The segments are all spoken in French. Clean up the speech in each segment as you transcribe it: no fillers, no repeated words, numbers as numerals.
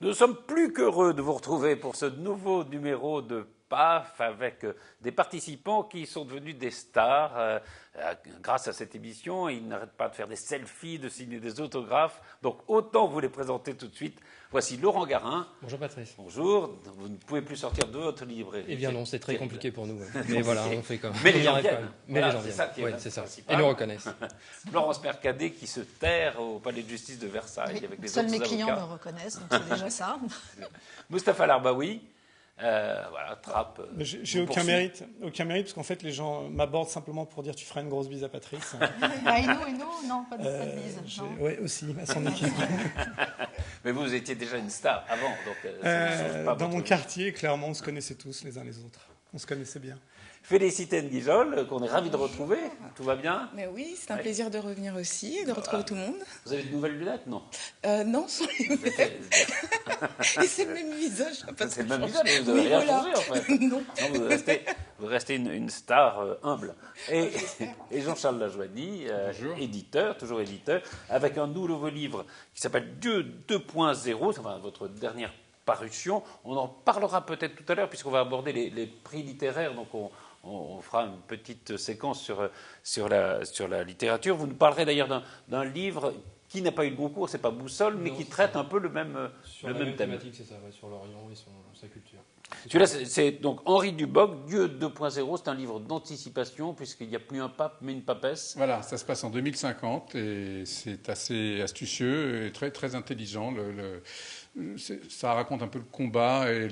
Nous sommes plus qu'heureux de vous retrouver pour ce nouveau numéro de PAF avec des participants qui sont devenus des stars grâce à cette émission. Ils n'arrêtent pas de faire des selfies, de signer des autographes. Donc autant vous les présenter tout de suite. Voici Laurent Garin. Bonjour Patrice. Bonjour. Vous ne pouvez plus sortir de votre librairie. Eh bien non, c'est très compliqué pour nous. Ouais. Mais voilà, on fait comme. Mais les gens viennent. Mais voilà, les gens viennent. Oui, c'est ça. Et nous reconnaissent. Florence Mercadet qui se terre au palais de justice de Versailles oui, avec les seuls autres mes clients avocats. me reconnaissent, donc c'est déjà ça. Moustapha Larbaoui. Voilà, Trappe. J'ai aucun mérite, parce qu'en fait les gens m'abordent simplement pour dire tu feras une grosse bise à Patrice. Et nous, non, pas de bise. Oui, aussi, à son équipe. Mais vous étiez déjà une star avant, donc dans mon quartier, clairement, on se connaissait tous les uns les autres. On se connaissait bien. Félicité Nguizol, qu'on est ravi de retrouver. Tout va bien? Mais oui, c'est un plaisir de revenir aussi et de retrouver tout le monde. Vous avez de nouvelles lunettes, non? Non, ce sont les mêmes. Et c'est le même visage. C'est le même visage, mais vous n'avez rien changé en fait. Non. Vous restez une star humble. Et Jean-Charles Lajoigny, éditeur, toujours éditeur, avec un nouveau livre qui s'appelle Dieu 2.0, enfin, votre dernière parution. On en parlera peut-être tout à l'heure puisqu'on va aborder les prix littéraires. Donc on fera une petite séquence sur la littérature. Vous nous parlerez d'ailleurs d'un livre qui n'a pas eu de concours, c'est pas Boussole, mais qui traite un peu le même thème. Thématique, c'est ça, ouais, sur l'Orient et sa culture. Celui-là, c'est donc Henri Duboc, Dieu 2.0, c'est un livre d'anticipation, puisqu'il n'y a plus un pape, mais une papesse. Voilà, ça se passe en 2050, et c'est assez astucieux et très, très intelligent. Ça raconte un peu le combat et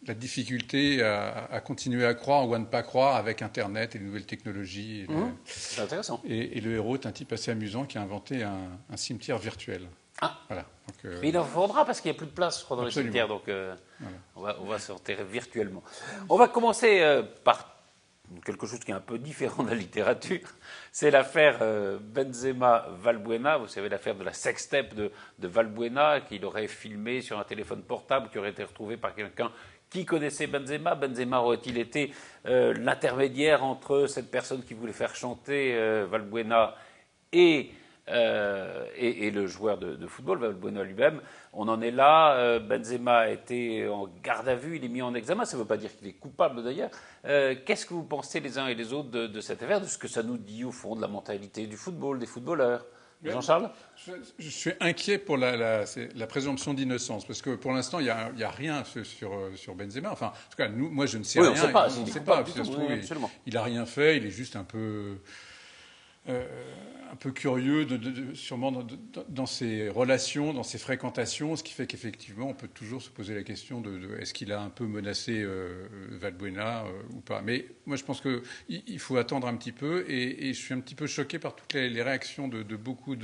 la difficulté à continuer à croire ou à ne pas croire avec Internet et les nouvelles technologies. C'est intéressant. Et le héros est un type assez amusant qui a inventé un cimetière virtuel. Ah. Voilà. Donc, mais il en faudra parce qu'il n'y a plus de place, je crois, dans absolument. les cimetières. Donc voilà. on va s'enterrer virtuellement. On va commencer par quelque chose qui est un peu différent de la littérature. C'est l'affaire Benzema-Valbuena. Vous savez, l'affaire de la sextape de Valbuena qu'il aurait filmé sur un téléphone portable qui aurait été retrouvé par quelqu'un qui connaissait Benzema. Benzema aurait-il été l'intermédiaire entre cette personne qui voulait faire chanter Valbuena et le joueur de football, Valbuena lui-même? On en est là. Benzema a été en garde à vue, il est mis en examen. Ça ne veut pas dire qu'il est coupable d'ailleurs. Qu'est-ce que vous pensez les uns et les autres de cette affaire, de ce que ça nous dit au fond de la mentalité du football, des footballeurs? Jean-Charles? Je suis inquiet pour la présomption d'innocence, parce que pour l'instant, il n'y a rien sur Benzema. Enfin, en tout cas, moi, je ne sais rien. On ne sait pas. On ne sait pas. Il n'a rien fait, il est juste un peu curieux, sûrement dans ses relations, dans ses fréquentations, ce qui fait qu'effectivement, on peut toujours se poser la question de est-ce qu'il a un peu menacé Valbuena ou pas. Mais moi, je pense qu'il faut attendre un petit peu, et je suis un petit peu choqué par toutes les réactions de beaucoup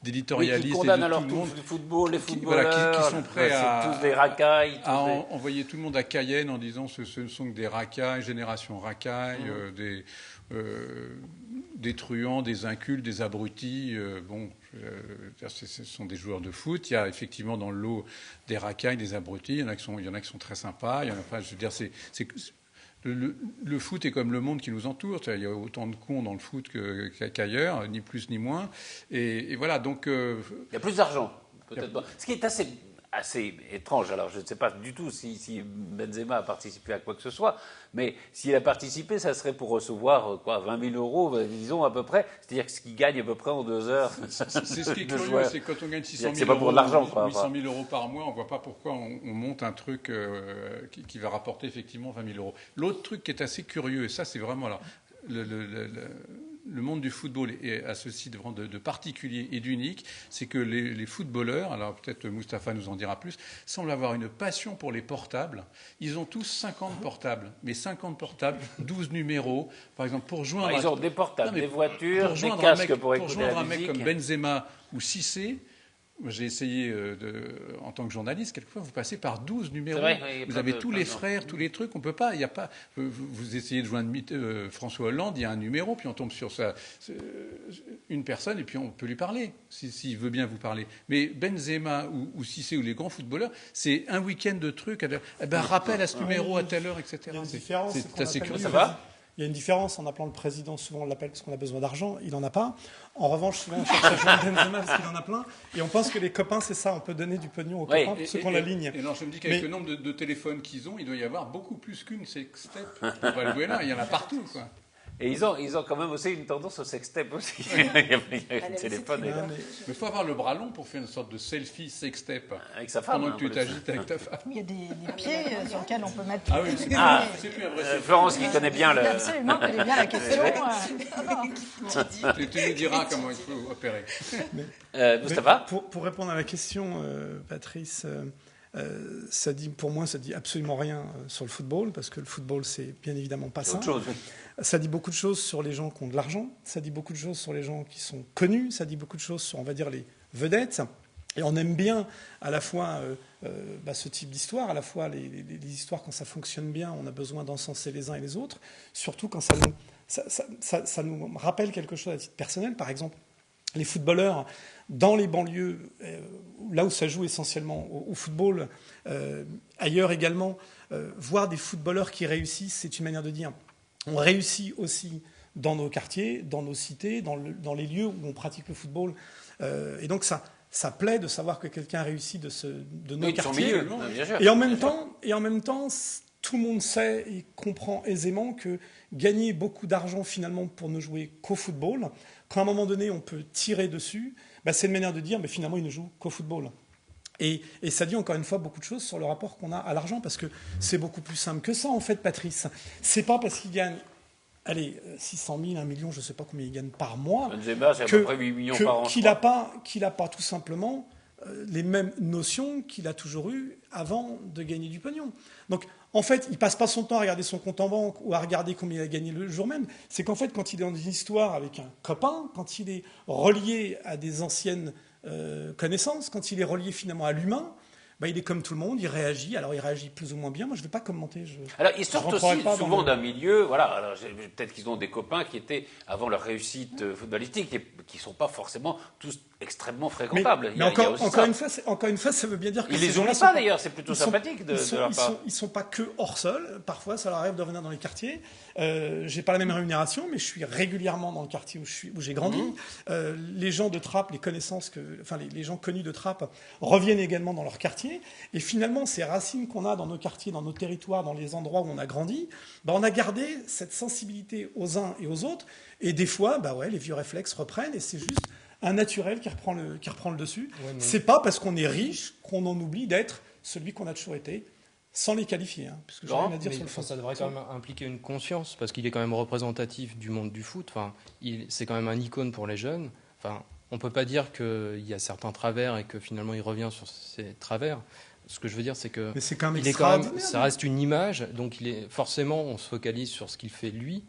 d'éditorialistes. Qui condamnent alors tout le tout monde, le football, les footballeurs, qui sont prêts à tous des racailles. Envoyer tout le monde à Cayenne en disant ce ne sont que des racailles, génération racaille, des truands, des incultes, des abrutis. Ce sont des joueurs de foot. Il y a effectivement dans le lot des racailles, des abrutis. Il y en a qui sont très sympas. Je veux dire, le foot est comme le monde qui nous entoure. Il y a autant de cons dans le foot qu'ailleurs, ni plus ni moins. Et voilà, donc... il y a plus d'argent, peut-être pas. Ce qui est assez étrange. Alors, je ne sais pas du tout si Benzema a participé à quoi que ce soit, mais s'il a participé, ça serait pour recevoir 20 000 euros, disons à peu près. C'est-à-dire ce qu'il gagne à peu près en 2 heures. C'est ce qui est curieux, c'est quand on gagne 600 000 pas pour l'argent, quoi. 800 000 euros par mois, on ne voit pas pourquoi on monte un truc qui va rapporter effectivement 20 000 euros. L'autre truc qui est assez curieux, et ça c'est vraiment là, le monde du football a ceci de particulier et d'unique, c'est que les footballeurs, alors peut-être Moustapha nous en dira plus, semblent avoir une passion pour les portables. Ils ont tous 50 portables, mais 50 portables, 12 numéros, par exemple, pour joindre... Ils ont des portables, des voitures, des casques pour écouter la musique. Pour joindre un mec comme Benzema ou Cissé, j'ai essayé, en tant que journaliste, quelquefois, vous passez par 12 numéros. Vrai, vous avez tous les frères, tous les trucs. On peut pas. Il y a pas. Vous essayez de joindre François Hollande, il y a un numéro, puis on tombe sur une personne, et puis on peut lui parler, s'il veut bien vous parler. Mais Benzema ou Cissé ou les grands footballeurs, c'est un week-end de trucs. Rappel à ce numéro à telle heure, etc. Il y a une différence. C'est assez curieux. Ça va? Il y a une différence en appelant le président, souvent on l'appelle parce qu'on a besoin d'argent, il n'en a pas. En revanche, souvent on cherche à joindre Benzema parce qu'il en a plein. Et on pense que les copains, c'est ça, on peut donner du pognon aux copains pour ceux qui ont la ligne. Et non, je me dis qu'avec le nombre de téléphones qu'ils ont, il doit y avoir beaucoup plus qu'une sextape pour Valbuena. Il y en a partout, quoi. Et ils ont quand même aussi une tendance au sextape aussi. Il y a le téléphone. Mais il faut avoir le bras long pour faire une sorte de selfie sextape. Avec sa femme. Pendant que tu t'agites avec ta femme. Il y a des pieds sur lesquels on peut mettre. Ah oui, c'est plus un vrai. Florence qui connaît bien le. Absolument, connaît bien la question. Tu nous diras comment il faut opérer. Mustapha ? Pour répondre à la question, Patrice, ça dit absolument rien sur le football, parce que le football, c'est bien évidemment pas ça. Ça dit beaucoup de choses sur les gens qui ont de l'argent, ça dit beaucoup de choses sur les gens qui sont connus, ça dit beaucoup de choses sur, on va dire, les vedettes. Et on aime bien à la fois ce type d'histoire, à la fois les histoires quand ça fonctionne bien, on a besoin d'encenser les uns et les autres, surtout quand ça nous rappelle quelque chose à titre personnel. Par exemple, les footballeurs dans les banlieues, là où ça joue essentiellement au football, ailleurs également, voir des footballeurs qui réussissent, c'est une manière de dire. On réussit aussi dans nos quartiers, dans nos cités, dans les lieux où on pratique le football. Et donc ça plaît de savoir que quelqu'un réussit de nos quartiers. Bien sûr. Et en même temps, tout le monde sait et comprend aisément que gagner beaucoup d'argent finalement pour ne jouer qu'au football, quand à un moment donné on peut tirer dessus, c'est une manière de dire finalement il ne joue qu'au football. Et ça dit encore une fois beaucoup de choses sur le rapport qu'on a à l'argent, parce que c'est beaucoup plus simple que ça en fait, Patrice. C'est pas parce qu'il gagne 600 000, 1 million, je ne sais pas combien il gagne par mois, Benzema, c'est à peu près 8 millions par an. Qu'il n'a pas tout simplement les mêmes notions qu'il a toujours eues avant de gagner du pognon. Donc, en fait, il ne passe pas son temps à regarder son compte en banque ou à regarder combien il a gagné le jour même. C'est qu'en fait, quand il est dans une histoire avec un copain, quand il est relié à des anciennes connaissances, quand il est relié finalement à l'humain, il est comme tout le monde, il réagit. Alors, il réagit plus ou moins bien. Moi, je ne vais pas commenter. Alors, ils sortent aussi souvent d'un milieu. Voilà. Alors, peut-être qu'ils ont des copains qui étaient, avant leur réussite footballistique, qui ne sont pas forcément tous extrêmement fréquentables. Mais encore une fois, ça veut bien dire que ils les oublient pas, d'ailleurs. C'est plutôt sympathique de leur part. Ils ne sont pas que hors sol. Parfois, ça leur arrive de revenir dans les quartiers. Je n'ai pas la même rémunération, mais je suis régulièrement dans le quartier où j'ai grandi. Les gens de Trappes, les gens connus de Trappes reviennent également dans leur quartier. Et finalement, ces racines qu'on a dans nos quartiers, dans nos territoires, dans les endroits où on a grandi, on a gardé cette sensibilité aux uns et aux autres. Et des fois, les vieux réflexes reprennent, et c'est juste un naturel qui reprend le dessus. Ouais, c'est pas parce qu'on est riche qu'on en oublie d'être celui qu'on a toujours été, sans les qualifier. Puisque j'ai rien à dire sur le fond. Ça devrait quand même impliquer une conscience, parce qu'il est quand même représentatif du monde du foot. C'est quand même un icône pour les jeunes. On ne peut pas dire qu'il y a certains travers et que finalement il revient sur ces travers. Ce que je veux dire, c'est que ça reste une image, donc forcément on se focalise sur ce qu'il fait lui,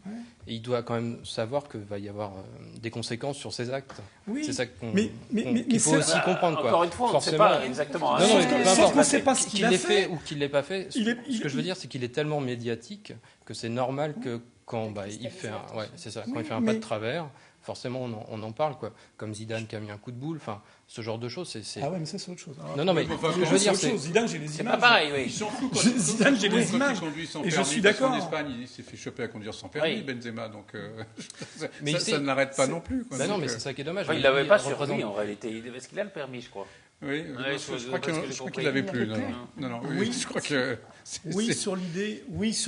et il doit quand même savoir qu'il va y avoir des conséquences sur ses actes. Oui, c'est ça qu'il faut aussi comprendre. Encore une fois, on ne sait pas exactement. Sauf qu'on ne sait pas ce qu'il a fait ou qu'il ne l'ait pas fait. Ce que je veux dire, c'est qu'il est tellement médiatique que c'est normal que quand il fait un pas de travers, forcément on en parle, quoi. Comme Zidane qui a mis un coup de boule, ce genre de choses. Ah ouais, mais ça c'est autre chose. Non, mais ce que je veux dire, c'est Zidane, j'ai les images. C'est pas pareil, oui. Zidane, j'ai les images. Et je suis d'accord. En Espagne, il s'est fait choper à conduire sans permis, Benzema, donc ça ne l'arrête pas non plus. Non, mais c'est ça qui est dommage. Il l'avait pas sur lui en réalité. Est-ce qu'il a le permis, je crois? Oui, je crois qu'il l'avait plus. Non, oui, je crois que. Oui, sur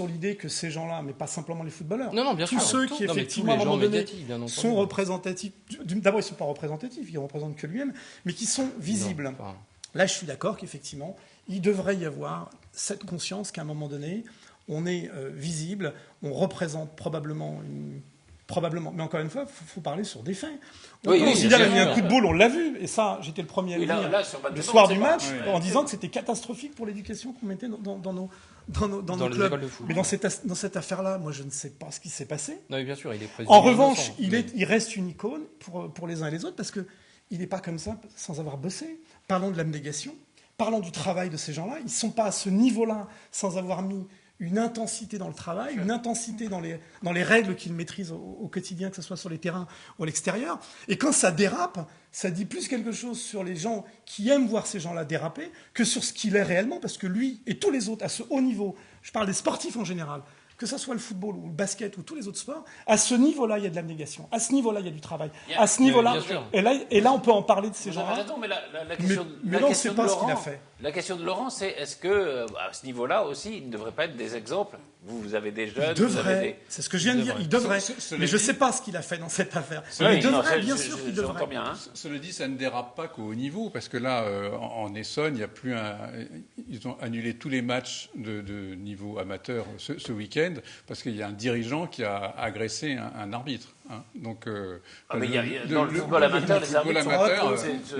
l'idée que ces gens-là, mais pas simplement les footballeurs, bien tous sûr, ceux qui effectivement à un moment donné sont représentatifs. D'abord, ils ne sont pas représentatifs, ils ne représentent que lui-même, mais qui sont visibles. Là, je suis d'accord qu'effectivement, il devrait y avoir cette conscience qu'à un moment donné, on est visible, on représente probablement. Mais encore une fois, il faut parler sur des faits. Zidane a mis un coup de boule, on l'a vu, et ça, j'étais le premier à le dire le soir du match, en disant que c'était catastrophique pour l'éducation qu'on mettait dans nos clubs. Mais dans cette affaire-là, moi, je ne sais pas ce qui s'est passé. Non, bien sûr, il est présumé. En revanche, il reste une icône pour les uns et les autres, parce qu'il n'est pas comme ça sans avoir bossé. Parlons de l'abnégation, parlons du travail de ces gens-là. Ils ne sont pas à ce niveau-là sans avoir mis une intensité dans le travail, une intensité dans les règles qu'ils maîtrisent au quotidien, que ce soit sur les terrains ou à l'extérieur. Et quand ça dérape, ça dit plus quelque chose sur les gens qui aiment voir ces gens-là déraper que sur ce qu'il est réellement, parce que lui et tous les autres, à ce haut niveau, je parle des sportifs en général, que ce soit le football ou le basket ou tous les autres sports, à ce niveau-là, il y a de l'abnégation. À ce niveau-là, il y a du travail. À ce niveau-là, et là, on peut en parler de ces gens-là. Mais la question, mais non, c'est pas ce qu'il a fait. La question de Laurent, c'est est-ce que à ce niveau-là aussi, il ne devrait pas être des exemples? Vous avez des jeunes. Il devrait. C'est ce que je viens de dire. Il devrait. Mais je ne sais pas ce qu'il a fait dans cette affaire. Il devrait, bien sûr qu'il devrait. Cela dit, ça ne dérape pas qu'au haut niveau, parce que là, en Essonne, il y a plus ils ont annulé tous les matchs de niveau amateur ce week-end parce qu'il y a un dirigeant qui a agressé un arbitre. Hein. Donc, mais dans le football amateur, les arbitres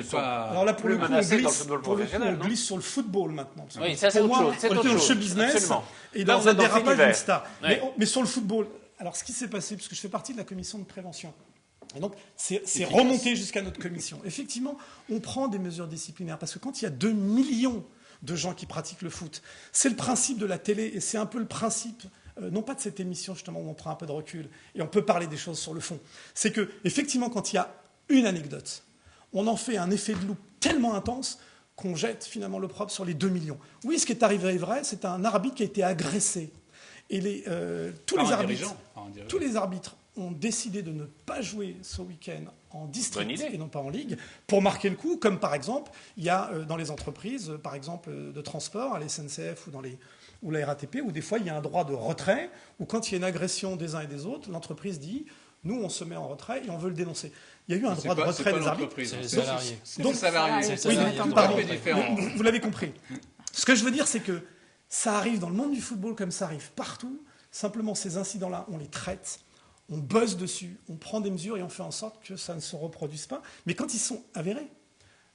sont alors là, pour le coup, on glisse sur le football maintenant. Oui, ça c'est autre chose. On était dans le show business et dans un dérapage d'une star. Mais sur le football, alors ce qui s'est passé, puisque je fais partie de la commission de prévention, et donc, c'est remonté jusqu'à notre commission. Effectivement, on prend des mesures disciplinaires parce que quand il y a 2 millions de gens qui pratiquent le foot, c'est le principe de la télé et c'est un peu le principe, non pas de cette émission justement où on prend un peu de recul et on peut parler des choses sur le fond. C'est que effectivement, quand il y a une anecdote, on en fait un effet de loupe tellement intense qu'on jette finalement l'opprobre sur les 2 millions. Oui, ce qui est arrivé est vrai, c'est un arbitre qui a été agressé. Et tous les arbitres ont décidé de ne pas jouer ce week-end en district et non pas en ligue pour marquer le coup, comme par exemple, il y a dans les entreprises, par exemple de transport, à la SNCF ou la RATP, où des fois il y a un droit de retrait, où quand il y a une agression des uns et des autres, l'entreprise dit « nous on se met en retrait et on veut le dénoncer ». Il y a eu un droit de retrait des arbitres. C'est les salariés. Donc, salariés. Oui, pardon, vous l'avez compris. Ce que je veux dire, c'est que ça arrive dans le monde du football comme ça arrive partout. Simplement, ces incidents-là, on les traite, on bosse dessus, on prend des mesures et on fait en sorte que ça ne se reproduise pas. Mais quand ils sont avérés,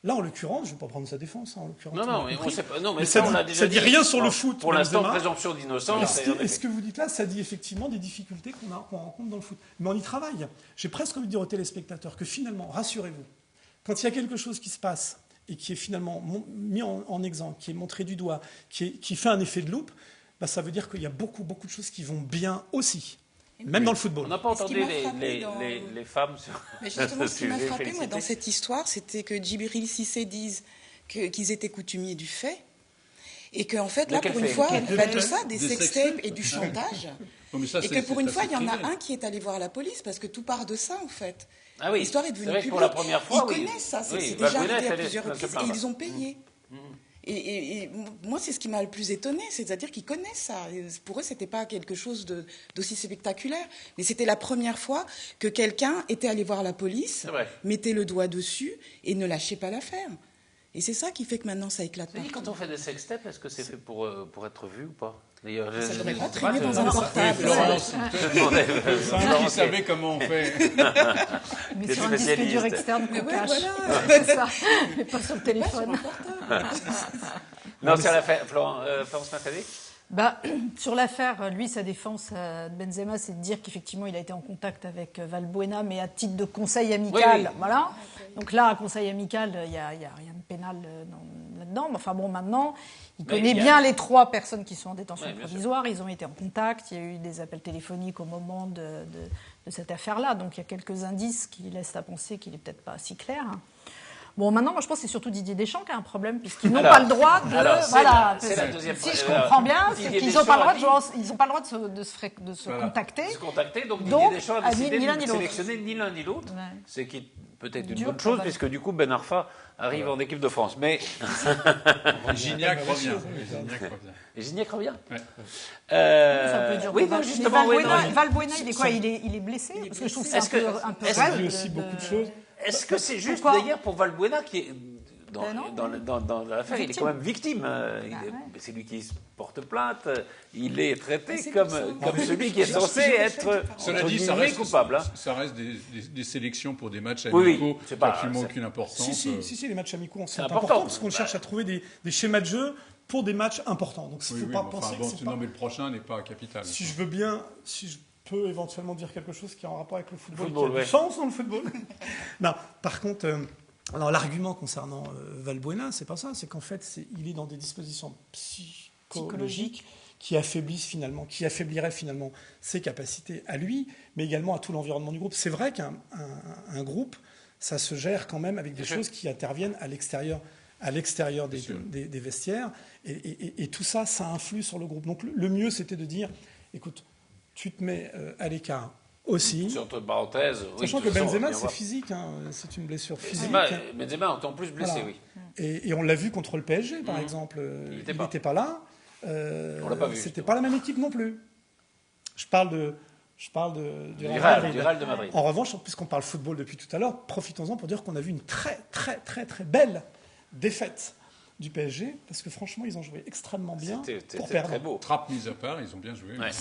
là, en l'occurrence, je ne vais pas prendre sa défense. En l'occurrence, non, mais on sait pas. Non, mais ça on a déjà dit rien sur le foot. Pour l'instant, présomption d'innocence. Et ce que vous dites là, ça dit effectivement des difficultés qu'on rencontre dans le foot. Mais on y travaille. J'ai presque envie de dire aux téléspectateurs que finalement, rassurez-vous, quand il y a quelque chose qui se passe et qui est finalement mis en exemple, qui est montré du doigt, qui fait un effet de loupe, bah, ça veut dire qu'il y a beaucoup de choses qui vont bien aussi. Même dans le football. On n'a pas entendu les femmes sur. Mais justement, ce qui m'a frappé, moi, dans cette histoire, c'était que Djibril Cissé dise qu'ils étaient coutumiers du fait. Et qu'en fait, là, pour une fois, de ça, des sextapes et du chantage. Et que pour une fois, il y en a un qui est allé voir la police, parce que tout part de ça, en fait. Ah oui. L'histoire est devenue publique. Pour la première fois, ils connaissent ça, c'est déjà arrivé à plusieurs reprises, et ils ont payé. Et moi, c'est ce qui m'a le plus étonné, c'est-à-dire qu'ils connaissent ça. Et pour eux, c'était pas quelque chose d'aussi spectaculaire, mais c'était la première fois que quelqu'un était allé voir la police, mettait le doigt dessus et ne lâchait pas l'affaire. Et c'est ça qui fait que maintenant, ça éclate pas. Quand on fait des sextapes, est-ce que c'est fait pour être vu ou pas? D'ailleurs, ça ne devrait pas traîner dans un portable. Qui savait comment on fait. Mais sur un disque dur externe qu'on cache. Voilà. Mais pas sur le téléphone. Non, c'est l'affaire. Florence Mercadier. Sur l'affaire, lui, sa défense de Benzema, c'est de dire qu'effectivement, il a été en contact avec Valbuena, mais à titre de conseil amical. Oui. Voilà. Donc là, un conseil amical, il n'y a rien de pénal là-dedans. Mais enfin bon, maintenant, il connaît bien les 3 personnes qui sont en détention provisoire. Ils ont été en contact. Il y a eu des appels téléphoniques au moment de cette affaire-là. Donc il y a quelques indices qui laissent à penser qu'il n'est peut-être pas si clair. Bon, maintenant, moi, je pense que c'est surtout Didier Deschamps qui a un problème, puisqu'ils n'ont pas le droit de... C'est la deuxième. Si je comprends bien, c'est qu'ils n'ont pas le droit de se contacter. Donc Didier Deschamps a décidé de ne sélectionner ni l'un ni l'autre. C'est peut-être une bonne chose, puisque du coup, Ben Arfa arrive en équipe de France. Mais Gignac revient. Et Gignac revient. Oui, non, justement. Valbuena, il est quoi? Il est blessé? Parce que je trouve ça un peu rêve. Il y a aussi beaucoup de choses. Est-ce que c'est juste d'ailleurs pour Valbuena qui est dans l'affaire, il est quand même victime. C'est lui qui porte plainte. Il est traité comme celui qui est censé être coupable. Ça reste des sélections pour des matchs amicaux. C'est pas absolument aucune importance. Si, les matchs amicaux sont importants parce qu'on cherche à trouver des schémas de jeu pour des matchs importants. Donc il ne faut pas penser que non, mais le prochain n'est pas capital. Si je peux éventuellement dire quelque chose qui est en rapport avec le football qui a du sens dans le football. Non, par contre, l'argument concernant Valbuena, c'est pas ça. C'est qu'en fait, il est dans des dispositions psychologiques qui affaibliraient finalement ses capacités à lui, mais également à tout l'environnement du groupe. C'est vrai qu'un groupe, ça se gère quand même avec des choses qui interviennent à l'extérieur des vestiaires. Et tout ça, ça influe sur le groupe. Donc le mieux, c'était de dire, écoute, tu te mets à l'écart aussi. Entre parenthèses, sachant que Benzema, c'est physique, hein, c'est une blessure physique. Benzema est en plus blessé, oui. Et on l'a vu contre le PSG, par exemple. Il n'était pas là. On l'a pas vu. C'était pas la même équipe non plus. Je parle du Real de Madrid. En revanche, puisqu'on parle football depuis tout à l'heure, profitons-en pour dire qu'on a vu une très, très, très, très belle défaite du PSG, parce que franchement, ils ont joué extrêmement bien pour perdre. Très beau. Trappe mise à part, ils ont bien joué. Ouais.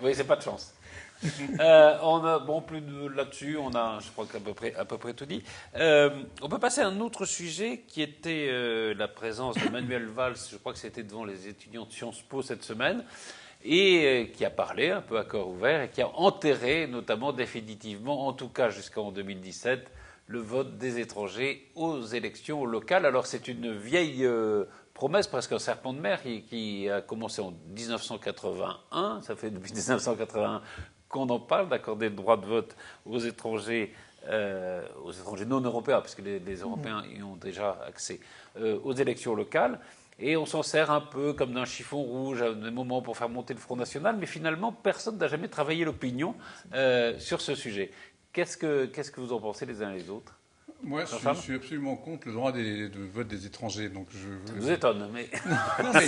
Oui, c'est pas de chance. Plus là-dessus, on a, je crois qu'à peu près tout dit. On peut passer à un autre sujet qui était la présence de Manuel Valls, je crois que c'était devant les étudiants de Sciences Po cette semaine, et qui a parlé un peu à cœur ouvert et qui a enterré, notamment définitivement, en tout cas jusqu'en 2017, le vote des étrangers aux élections locales. Alors c'est une vieille promesse, presque un serpent de mer, qui a commencé en 1981. Ça fait depuis 1981 qu'on en parle, d'accorder le droit de vote aux étrangers non européens, parce que les Européens y ont déjà accès, aux élections locales. Et on s'en sert un peu comme d'un chiffon rouge à des moments pour faire monter le Front National, mais finalement, personne n'a jamais travaillé l'opinion sur ce sujet. Qu'est-ce que vous en pensez les uns et les autres ? Moi, je suis absolument contre le droit de vote des étrangers. Donc ça vous étonne, mais... Non, mais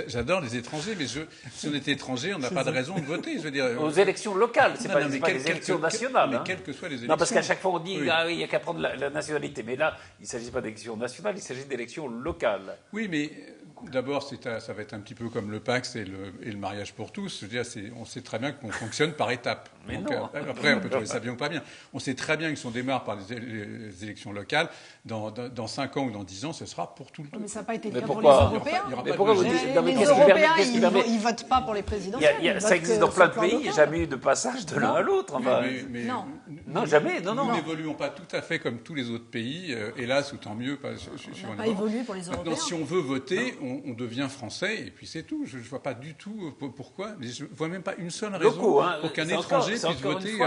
j'adore les étrangers, mais si on était étranger, on n'a pas de raison de voter. Je veux dire, aux élections locales, c'est pas les élections nationales. Mais quelles que soient les élections. Non, parce qu'à chaque fois on dit il n'y a qu'à prendre la nationalité. Mais là, il ne s'agit pas d'élections nationales, il s'agit d'élections locales. Oui, mais d'abord, ça va être un petit peu comme le Pacs et le mariage pour tous. Je veux dire, on sait très bien qu'on fonctionne par étapes. Mais donc, non. Après, on peut trouver ça bien ou pas bien. On sait très bien que si on démarre par les élections locales, dans 5 ans ou dans 10 ans, ce sera pour tout le temps. Mais ça n'a pas été le cas pour les Européens. Mais pourquoi vous dites les Européens, ils ne votent pas pour les présidentielles. Ça existe dans plein de pays, il n'y a jamais eu de passage de l'un à l'autre. Non, jamais. Nous n'évoluons pas tout à fait comme tous les autres pays, hélas, ou tant mieux. On n'a pas évolué pour les Européens. Maintenant, si on veut voter, on devient français, et puis c'est tout. Je ne vois pas du tout pourquoi. Je ne vois même pas une seule raison pour qu'un étranger puisse voter.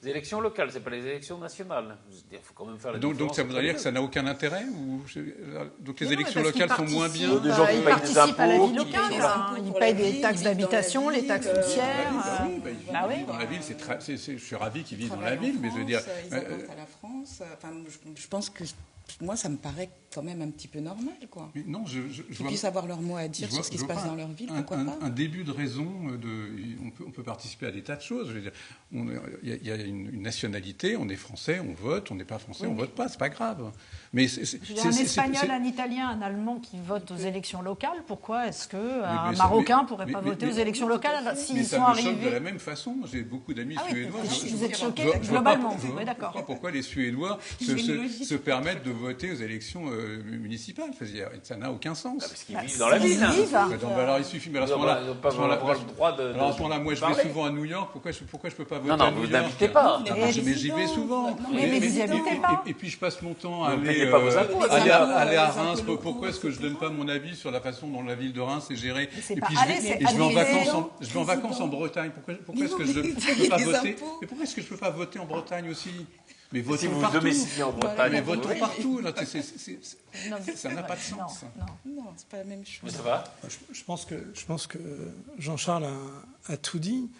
Les élections locales, ce n'est pas les élections nationales. Il faut quand même faire la différence. Donc ça voudrait dire que ça n'a aucun intérêt donc les élections locales sont moins bien. Ils participent à la vie locale. Ils payent des taxes d'habitation, les taxes foncières. Dans la ville, je suis ravi qu'ils vivent dans la ville, mais je veux dire... Ils apportent à la France. Je pense que moi, ça me paraît quand même un petit peu normal, quoi. Mais non, qu'ils puissent avoir leur mot à dire sur ce qui se passe dans leur ville, pourquoi pas. Un début de raison, on peut participer à des tas de choses. Je veux dire, il y a une nationalité, on est français, on vote, on n'est pas français, on ne vote pas, c'est pas grave. Mais un Espagnol, un Italien, un Allemand qui votent aux élections locales, pourquoi est-ce qu'un Marocain ne pourrait pas voter aux élections locales s'ils sont arrivés... Mais ça me choque de la même façon. J'ai beaucoup d'amis suédois. Vous êtes choqués globalement, oui, d'accord. Pourquoi les Suédois se permettent de voter aux élections municipales. Ça n'a aucun sens. Parce qu'ils vivent dans la ville. Alors il suffit. Mais à ce moment-là, moi je vais souvent à New York. Pourquoi je peux pas voter à New York ? Non, vous n'habitez pas. Mais j'y vais souvent. Mais vous n'y habitez pas. Et puis je passe mon temps à aller à Reims. Pourquoi est-ce que je donne pas mon avis sur la façon dont la ville de Reims est gérée ? Et puis je vais en vacances en Bretagne. Pourquoi est-ce que je peux pas voter ? Mais pourquoi est-ce que je peux pas voter en Bretagne aussi ? Mais votons partout. En Bretagne. Mais votons partout. Ça n'a pas de sens. Non, c'est pas la même chose. Mais ça va ? Je pense que Jean-Charles a tout dit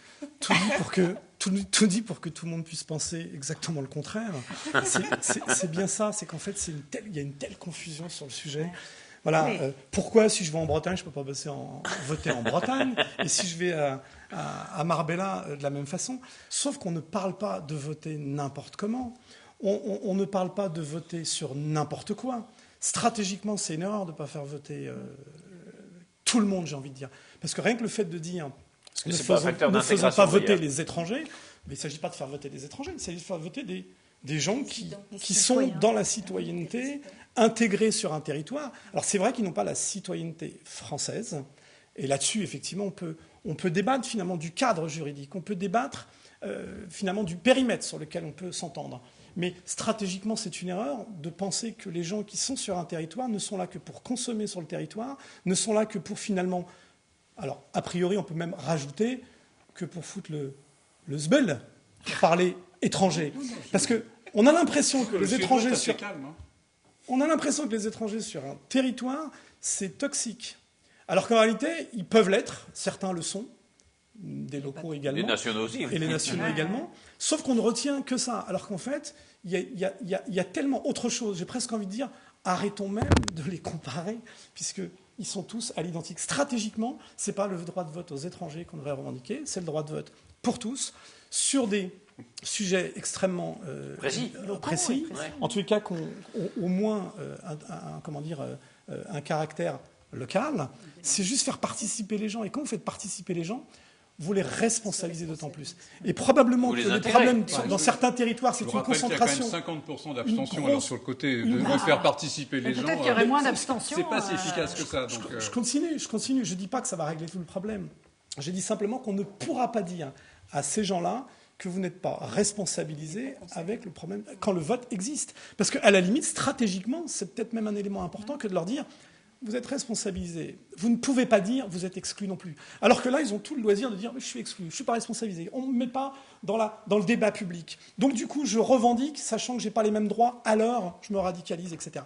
pour que tout le monde puisse penser exactement le contraire. C'est bien ça. C'est qu'en fait, il y a une telle confusion sur le sujet. Voilà. Oui. Pourquoi, si je vais en Bretagne, je ne peux pas voter en Bretagne, et si je vais à Marbella, de la même façon. Sauf qu'on ne parle pas de voter n'importe comment. On ne parle pas de voter sur n'importe quoi. Stratégiquement, c'est une erreur de ne pas faire voter tout le monde, j'ai envie de dire. Parce que rien que le fait de dire ne faisons pas voter les étrangers, mais il ne s'agit pas de faire voter des étrangers, il s'agit de faire voter des gens qui sont dans la citoyenneté, intégrés sur un territoire. Alors c'est vrai qu'ils n'ont pas la citoyenneté française, et là-dessus, effectivement, on peut débattre finalement du cadre juridique, on peut débattre finalement du périmètre sur lequel on peut s'entendre. Mais stratégiquement, c'est une erreur de penser que les gens qui sont sur un territoire ne sont là que pour consommer sur le territoire, ne sont là que pour finalement... Alors, a priori, on peut même rajouter que pour foutre le zbeul, pour parler étranger. Parce qu'on a l'impression que les étrangers on a l'impression que les étrangers sur un territoire, c'est toxique. Alors qu'en réalité, ils peuvent l'être, certains le sont, des locaux également. Les nationaux aussi. Et les nationaux également. Sauf qu'on ne retient que ça. Alors qu'en fait, il y a tellement autre chose. J'ai presque envie de dire, arrêtons même de les comparer, puisqu'ils sont tous à l'identique. Stratégiquement, ce n'est pas le droit de vote aux étrangers qu'on devrait revendiquer, c'est le droit de vote pour tous, sur des sujets extrêmement précis. En tous les cas, qu'on au moins un caractère local. C'est juste faire participer les gens. Et quand vous faites participer les gens, vous les responsabilisez d'autant plus. Et probablement que les problèmes dans certains territoires, c'est une concentration. Il y a quand même 50% d'abstention alors sur le côté de faire participer les gens. Peut-être qu'il y aurait moins d'abstention. C'est pas si efficace que ça. Donc, je continue. Je ne dis pas que ça va régler tout le problème. Je dis simplement qu'on ne pourra pas dire à ces gens-là que vous n'êtes pas responsabilisés avec le problème quand le vote existe. Parce qu'à la limite, stratégiquement, c'est peut-être même un élément important que de leur dire vous êtes responsabilisés. Vous ne pouvez pas dire vous êtes exclus non plus. Alors que là, ils ont tout le loisir de dire je suis exclu, je ne suis pas responsabilisé. On ne me met pas dans le débat public. Donc du coup, je revendique, sachant que je n'ai pas les mêmes droits, alors je me radicalise, etc.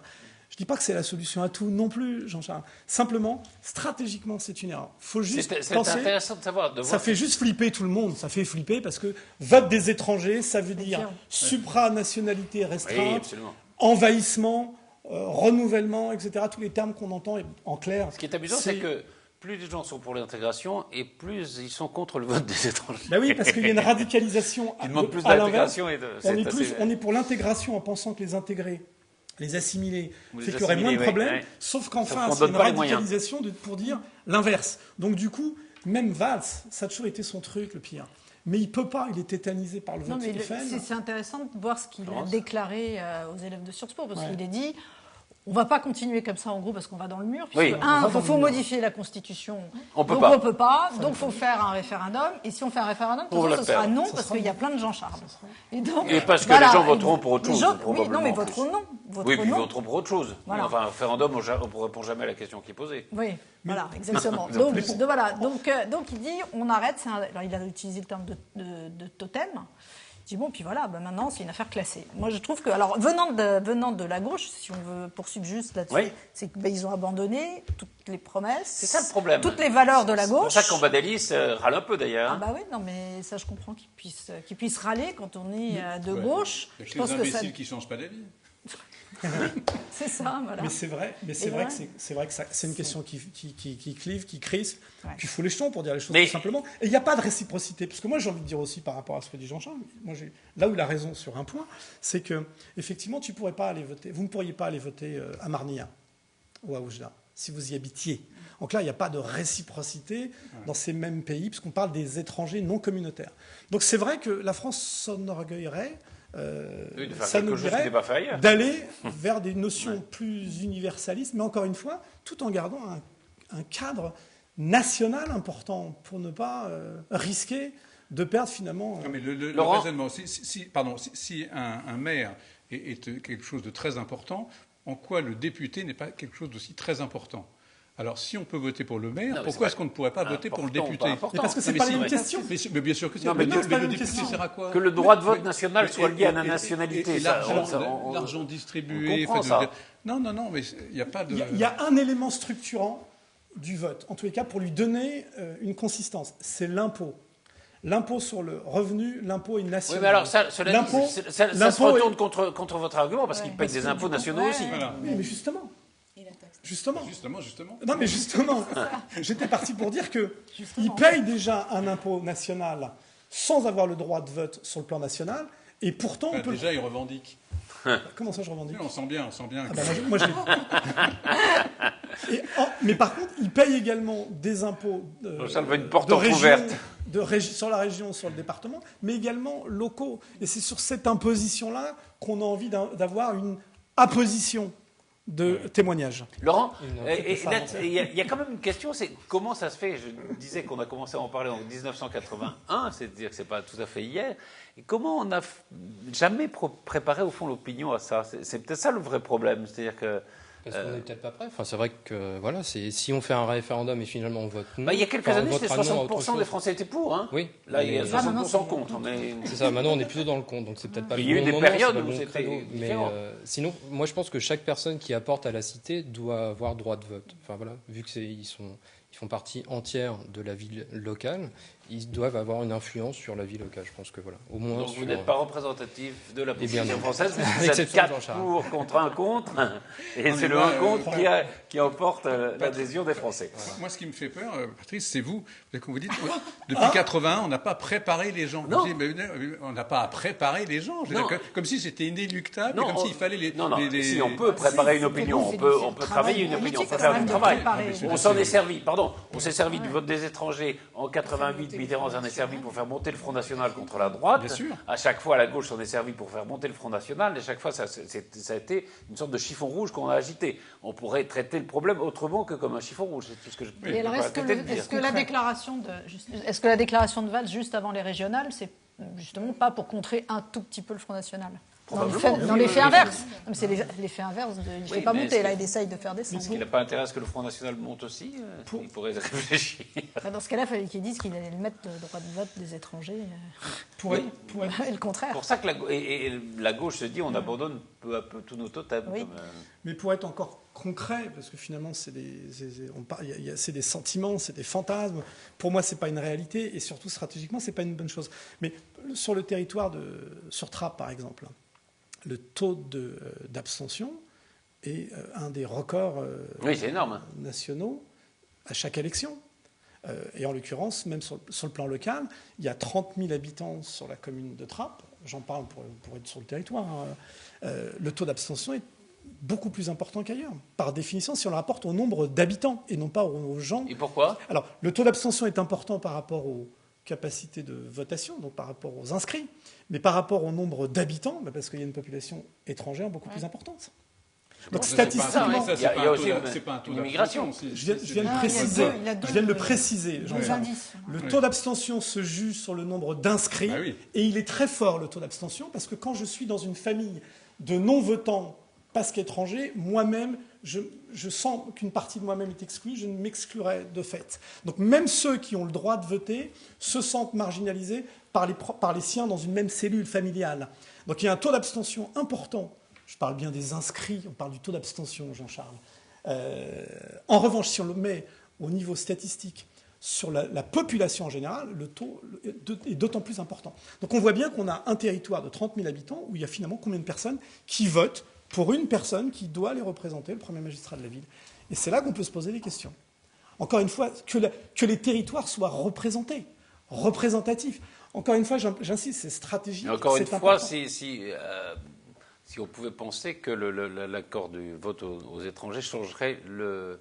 Je ne dis pas que c'est la solution à tout non plus, Jean-Charles. Simplement, stratégiquement, c'est une erreur. Faut juste penser. C'est intéressant de savoir. Ça fait juste flipper tout le monde. Ça fait flipper parce que vote des étrangers, ça veut dire supranationalité restreinte, envahissement, renouvellement, etc. Tous les termes qu'on entend en clair. Ce qui est amusant, c'est que plus les gens sont pour l'intégration et plus ils sont contre le vote des étrangers. Ben oui, parce qu'il y a une radicalisation. Ils demandent plus d'intégration. On est pour l'intégration en pensant que les intégrer, les assimiler, fait qu'il y aurait moins de problèmes, sauf qu'enfin, c'est une radicalisation pour dire l'inverse. Donc du coup, même Valls, ça a toujours été son truc, le pire. Mais il ne peut pas, il est tétanisé par le vote FN. C'est intéressant de voir ce qu'il a déclaré aux élèves de Sciences Po, parce qu'il a dit on ne va pas continuer comme ça en gros parce qu'on va dans le mur. Puisque, il faut modifier la Constitution. On ne peut pas. Donc il faut faire un référendum. Et si on fait un référendum, ce sera non parce qu'il y a plein de gens charmes. Et parce que les gens voteront pour autre chose. Oui, non, mais voteront non. Oui, puis ils voteront pour autre chose. Voilà. Enfin, un référendum, on ne répond jamais à la question qui est posée. Oui, voilà, exactement. donc il dit on arrête. Alors il a utilisé le terme de totem. Il dit bon, puis voilà, maintenant c'est une affaire classée. Moi je trouve que, alors venant de la gauche, si on veut poursuivre juste là-dessus, c'est qu'ils ont abandonné toutes les promesses. C'est ça le problème. Toutes les valeurs de la gauche. C'est pour ça qu'Ambadélis râle un peu d'ailleurs. Ah bah oui, non mais ça je comprends qu'il puisse râler quand on est de gauche. Il y a des imbéciles qui ne changent pas d'avis. C'est ça, voilà. Mais c'est vrai que c'est une question qui clive, qui crispe, qu'il faut les jetons pour dire les choses tout simplement. Et il n'y a pas de réciprocité, parce que moi j'ai envie de dire aussi par rapport à ce que dit Jean-Charles, là où il a raison sur un point, c'est que effectivement vous ne pourriez pas aller voter à Marnia ou à Oujda si vous y habitiez. Donc là, il n'y a pas de réciprocité dans ces mêmes pays, puisqu'on parle des étrangers non communautaires. Donc c'est vrai que la France s'enorgueillerait. Ça nous dirait d'aller vers des notions plus universalistes, mais encore une fois, tout en gardant un cadre national important pour ne pas risquer de perdre finalement. Non, mais le raisonnement, si un maire est quelque chose de très important, en quoi le député n'est pas quelque chose d'aussi très important ? Alors, si on peut voter pour le maire, pourquoi est-ce qu'on ne pourrait pas voter pour le député ? Parce que c'est pas la même question. Mais bien sûr que c'est. Mais le député sert à quoi ? Que le droit de vote national soit lié à la nationalité. L'argent distribué. Non, mais il n'y a pas de. Il y a un élément structurant du vote, en tous les cas, pour lui donner une consistance. C'est l'impôt. L'impôt sur le revenu, l'impôt est national. Oui, mais alors ça se retourne contre votre argument, parce qu'ils payent des impôts nationaux aussi. Oui, mais justement. Justement. Non, mais justement, j'étais parti pour dire qu'ils payent déjà un impôt national sans avoir le droit de vote sur le plan national, et pourtant... Déjà, ils revendiquent. Comment ça, je revendique ? Oui, on sent bien. Moi, mais par contre, ils payent également des impôts ça veut une porte ouverte sur la région, sur le département, mais également locaux. Et c'est sur cette imposition-là qu'on a envie d'avoir une apposition de témoignages. Laurent, il y a quand même une question, c'est comment ça se fait ? Je disais qu'on a commencé à en parler en 1981, c'est-à-dire que c'est pas tout à fait hier. Et comment on n'a jamais préparé au fond l'opinion à ça ? C'est peut-être ça le vrai problème, c'est-à-dire que... Parce qu'on n'est peut-être pas prêt. Enfin, c'est vrai que voilà, si on fait un référendum et finalement on vote non. Il y a quelques années, c'était 60% des Français étaient pour. Hein. Oui. Là, il y a 60% contre. C'est ça. Maintenant, on est plutôt dans le contre, donc c'est peut-être pas le bon moment. Il y a eu des périodes où c'était différent. Mais sinon, moi, je pense que chaque personne qui apporte à la cité doit avoir droit de vote. Enfin voilà, vu que ils font partie entière de la ville locale, ils doivent avoir une influence sur la vie locale. Je pense que voilà. Au moins. Donc vous n'êtes pas représentatif de la position française, à vous êtes 4 pour contre 1 contre, et c'est le 1 contre qui emporte l'adhésion des Français. Voilà. Moi, ce qui me fait peur, Patrice, c'est vous. Vous dites, depuis 81, on n'a pas préparé les gens. Non. Dites, mais on n'a pas à préparer les gens. Comme si c'était inéluctable, comme s'il fallait les... Si on peut préparer une opinion, on peut travailler une opinion, on peut faire du travail. On s'en est servi, on s'est servi du vote des étrangers en 88, Mitterrand s'en est servi pour faire monter le Front National contre la droite. Bien sûr. À chaque fois, la gauche s'en est servi pour faire monter le Front National, et chaque fois, ça a été une sorte de chiffon rouge qu'on a agité. On pourrait traiter le problème autrement que comme un chiffon rouge, c'est tout ce que je peux dire. Et alors, est-ce que la déclaration de Valls juste avant les régionales, c'est justement pas pour contrer un tout petit peu le Front National? Dans l'effet inverse. C'est l'effet inverse. Il ne fait pas monter, là, il essaye de faire descendre. Est-ce qu'il n'a pas intérêt à ce que le Front National monte aussi? Il pourrait réfléchir. Dans ce cas-là, il fallait qu'ils disent qu'il allait mettre le droit de vote des étrangers. Et le contraire. C'est pour ça que la gauche se dit on abandonne peu à peu tous nos totems. Oui. Mais pour être encore concret, parce que finalement, c'est des sentiments, c'est des fantasmes. Pour moi, c'est pas une réalité, et surtout stratégiquement, c'est pas une bonne chose. Mais sur le territoire sur Trappes, par exemple, le taux d'abstention est un des records c'est énorme. nationaux à chaque élection. Et en l'occurrence, même sur le plan local, il y a 30 000 habitants sur la commune de Trappes. J'en parle pour être sur le territoire. Le taux d'abstention est beaucoup plus important qu'ailleurs. Par définition, si on le rapporte au nombre d'habitants et non pas aux gens. Et pourquoi? Alors, le taux d'abstention est important par rapport aux capacités de votation, donc par rapport aux inscrits, mais par rapport au nombre d'habitants, parce qu'il y a une population étrangère beaucoup plus importante. Donc statistiquement, il y a aussi une immigration. Je viens de le préciser. Le taux d'abstention se juge sur le nombre d'inscrits, et il est très fort, le taux d'abstention, parce que quand je suis dans une famille de non-votants parce qu'étrangers, moi-même, je sens qu'une partie de moi-même est exclue, je ne m'exclurai de fait. Donc même ceux qui ont le droit de voter se sentent marginalisés par les siens dans une même cellule familiale. Donc il y a un taux d'abstention important. Je parle bien des inscrits, on parle du taux d'abstention, Jean-Charles. En revanche, si on le met au niveau statistique sur la population en général, le taux est d'autant plus important. Donc on voit bien qu'on a un territoire de 30 000 habitants où il y a finalement combien de personnes qui votent pour une personne qui doit les représenter, le premier magistrat de la ville. Et c'est là qu'on peut se poser des questions. Encore une fois, que les territoires soient représentés, représentatifs. Encore une fois, j'insiste, c'est stratégique. Encore une fois, si on pouvait penser que l'accord du vote aux étrangers changerait le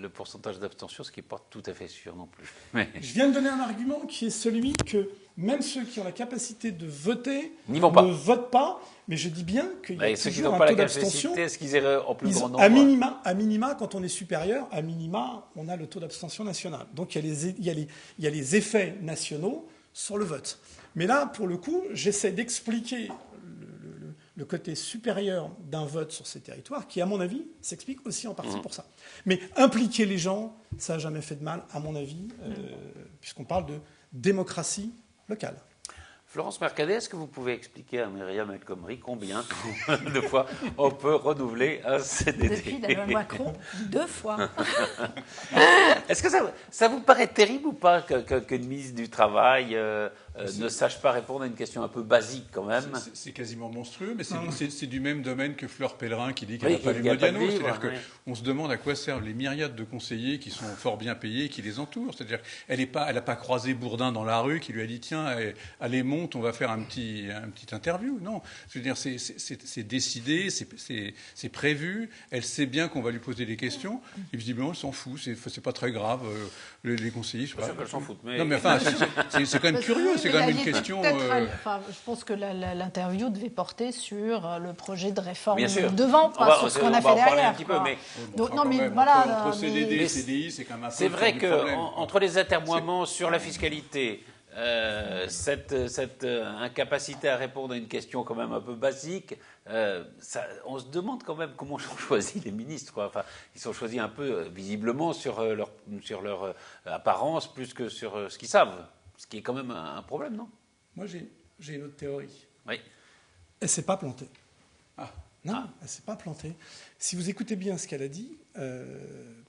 pourcentage d'abstention, ce qui n'est pas tout à fait sûr non plus. Mais... Je viens de donner un argument qui est celui que même ceux qui ont la capacité de voter ne votent pas, mais je dis bien qu'il y a ceux qui toujours n'ont un pas taux la d'abstention. Capacité, est-ce qu'ils iraient en plus grand nombre? À minima, quand on est supérieur, à minima, on a le taux d'abstention national. Donc il y a les effets nationaux sur le vote. Mais là, pour le coup, j'essaie d'expliquer le côté supérieur d'un vote sur ces territoires, qui, à mon avis, s'explique aussi en partie pour ça. Mais impliquer les gens, ça n'a jamais fait de mal, à mon avis, puisqu'on parle de démocratie locale. Florence Mercadet, est-ce que vous pouvez expliquer à Myriam El Khomri combien de fois on peut renouveler un CDD? Depuis la loi Macron, 2 fois. Est-ce que ça vous paraît terrible ou pas qu'une ministre du Travail ne sache pas répondre à une question un peu basique quand même? C'est quasiment monstrueux, mais c'est du même domaine que Fleur Pellerin qui dit qu'elle n'a pas lu Modiano. C'est-à-dire qu'on se demande à quoi servent les myriades de conseillers qui sont fort bien payés et qui les entourent. C'est-à-dire qu'elle n'a pas croisé Bourdin dans la rue qui lui a dit « Tiens, allez, monte, on va faire un petit interview ». Non, je veux dire, c'est décidé, c'est prévu. Elle sait bien qu'on va lui poser des questions. Et visiblement, elle s'en fout. C'est pas très grave. Les conseillers, je sais pas. Elle s'en fout. Non, mais enfin, c'est quand même curieux. C'est quand même une question. Je pense que l'interview devait porter sur le projet de réforme devant, pas sur ce qu'on a fait derrière. Entre CDD et CDI, c'est quand même un peu. C'est vrai qu'entre les atermoiements sur la fiscalité, cette incapacité à répondre à une question quand même un peu basique, on se demande quand même comment sont choisis les ministres, quoi. Enfin, ils sont choisis un peu visiblement sur leur apparence plus que sur ce qu'ils savent, ce qui est quand même un problème, non? Moi, j'ai une autre théorie. Oui. Elle ne s'est pas plantée. Elle ne s'est pas plantée. Si vous écoutez bien ce qu'elle a dit,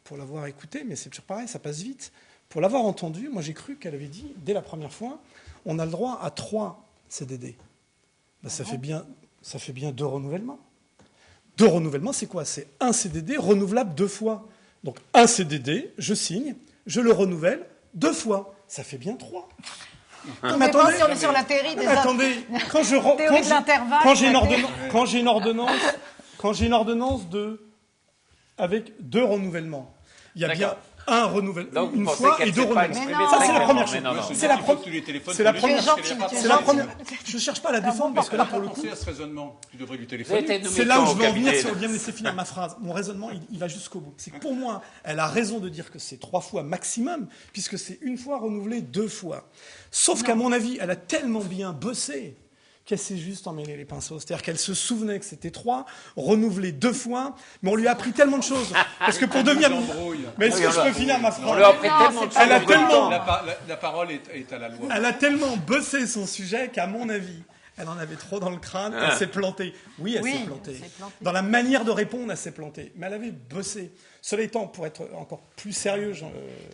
pour l'avoir écouté, mais c'est toujours pareil, ça passe vite. Pour l'avoir entendu, moi j'ai cru qu'elle avait dit, dès la première fois, on a le droit à 3 CDD. Ça fait bien 2 renouvellements. 2 renouvellements, c'est quoi? C'est un CDD renouvelable 2 fois. Donc un CDD, je signe, je le renouvelle 2 fois. Ça fait bien 3. On ne sait pas si on est sur la théorie des attendez, quand j'ai une ordonnance avec 2 renouvellements, il y a bien un renouvellement une fois et 2 renouvellements. Ça, c'est la première chose. C'est la première chose. Je ne cherche pas à la défendre parce que là, pour le coup, ce raisonnement, tu devrais lui téléphoner. C'est là où je veux en venir, si on vient me laisser finir ma phrase. Mon raisonnement, il va jusqu'au bout. C'est que pour moi, elle a raison de dire que c'est 3 fois maximum, puisque c'est une fois renouvelé 2 fois. Sauf qu'à mon avis, elle a tellement bien bossé qu'elle s'est juste emmêlé les pinceaux. C'est-à-dire qu'elle se souvenait que c'était 3, renouvelé 2 fois, mais on lui a appris tellement de choses. Parce que pour devenir... Mais est-ce que je peux finir ma phrase? On lui a appris tellement de choses. Elle a tellement... La parole est à la loi. Elle a tellement bossé son sujet qu'à mon avis, elle en avait trop dans le crâne, elle s'est plantée. Oui, elle s'est plantée. Dans la manière de répondre, elle s'est plantée. Mais elle avait bossé. Cela étant, pour être encore plus sérieux,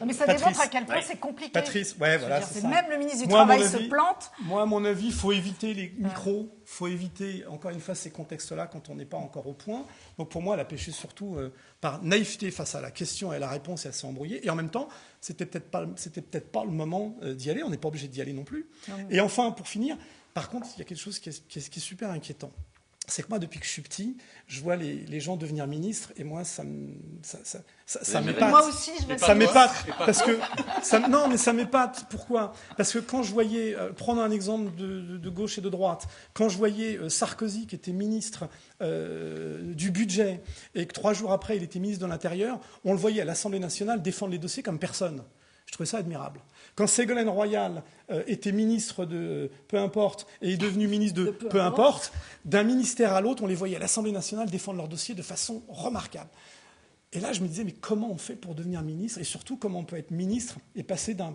mais ça démontre à quel point c'est compliqué. Patrice, ouais, voilà, c'est ça. Même le ministre du Travail se plante. Moi, à mon avis, il faut éviter les micros, il faut éviter, encore une fois, ces contextes-là quand on n'est pas encore au point. Donc pour moi, elle a péché surtout par naïveté face à la question et à la réponse, et elle s'est embrouillée. Et en même temps, c'était peut-être pas le moment d'y aller, on n'est pas obligé d'y aller non plus. Et enfin, pour finir, par contre, il y a quelque chose qui est super inquiétant. C'est que moi, depuis que je suis petit, je vois les gens devenir ministres et moi, ça m'épate. Moi aussi, ça m'épate. Parce que non, mais ça m'épate. Pourquoi? Parce que quand je voyais, prendre un exemple de gauche et de droite, quand je voyais Sarkozy qui était ministre du budget et que 3 jours après, il était ministre de l'Intérieur, on le voyait à l'Assemblée nationale défendre les dossiers comme personne. Je trouvais ça admirable. Quand Ségolène Royal était ministre de peu importe et est devenue ministre de peu importe, d'un ministère à l'autre, on les voyait à l'Assemblée nationale défendre leurs dossiers de façon remarquable. Et là, je me disais, mais comment on fait pour devenir ministre? Et surtout, comment on peut être ministre et passer d'un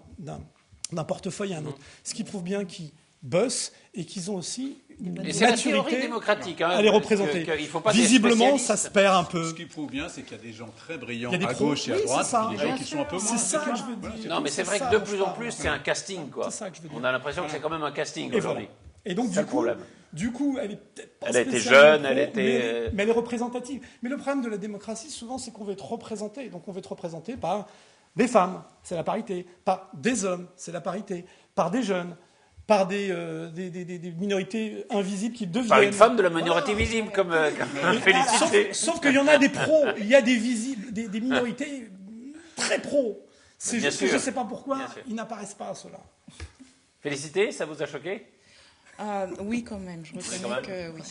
portefeuille à un autre? Ce qui prouve bien qu'ils bossent et qu'ils ont aussi une maturité démocratique, à les représenter. Visiblement, ça se perd un peu. Ce qui prouve bien, c'est qu'il y a des gens très brillants à gauche et à droite, et des gens qui sont un peu moins. C'est ça que je veux dire. Non, mais c'est vrai que de plus en plus, c'est un casting, quoi. C'est ça que je veux dire. On a l'impression que c'est quand même un casting aujourd'hui. Et donc, du coup, elle est peut-être pas elle a été jeune, mais elle est représentative. Mais le problème de la démocratie, souvent, c'est qu'on veut être représenté. Donc, on veut être représenté par des femmes, c'est la parité, par des hommes, c'est la parité, par des jeunes, par des minorités invisibles qui deviennent... Par une femme de la minorité visible, comme Félicité. Sauf qu'il y en a des pros, il y a des visibles, des minorités très pros. C'est juste que je ne sais pas pourquoi ils n'apparaissent pas, ceux-là. Félicité, ça vous a choqué? Oui, quand même. Je reconnais que oui.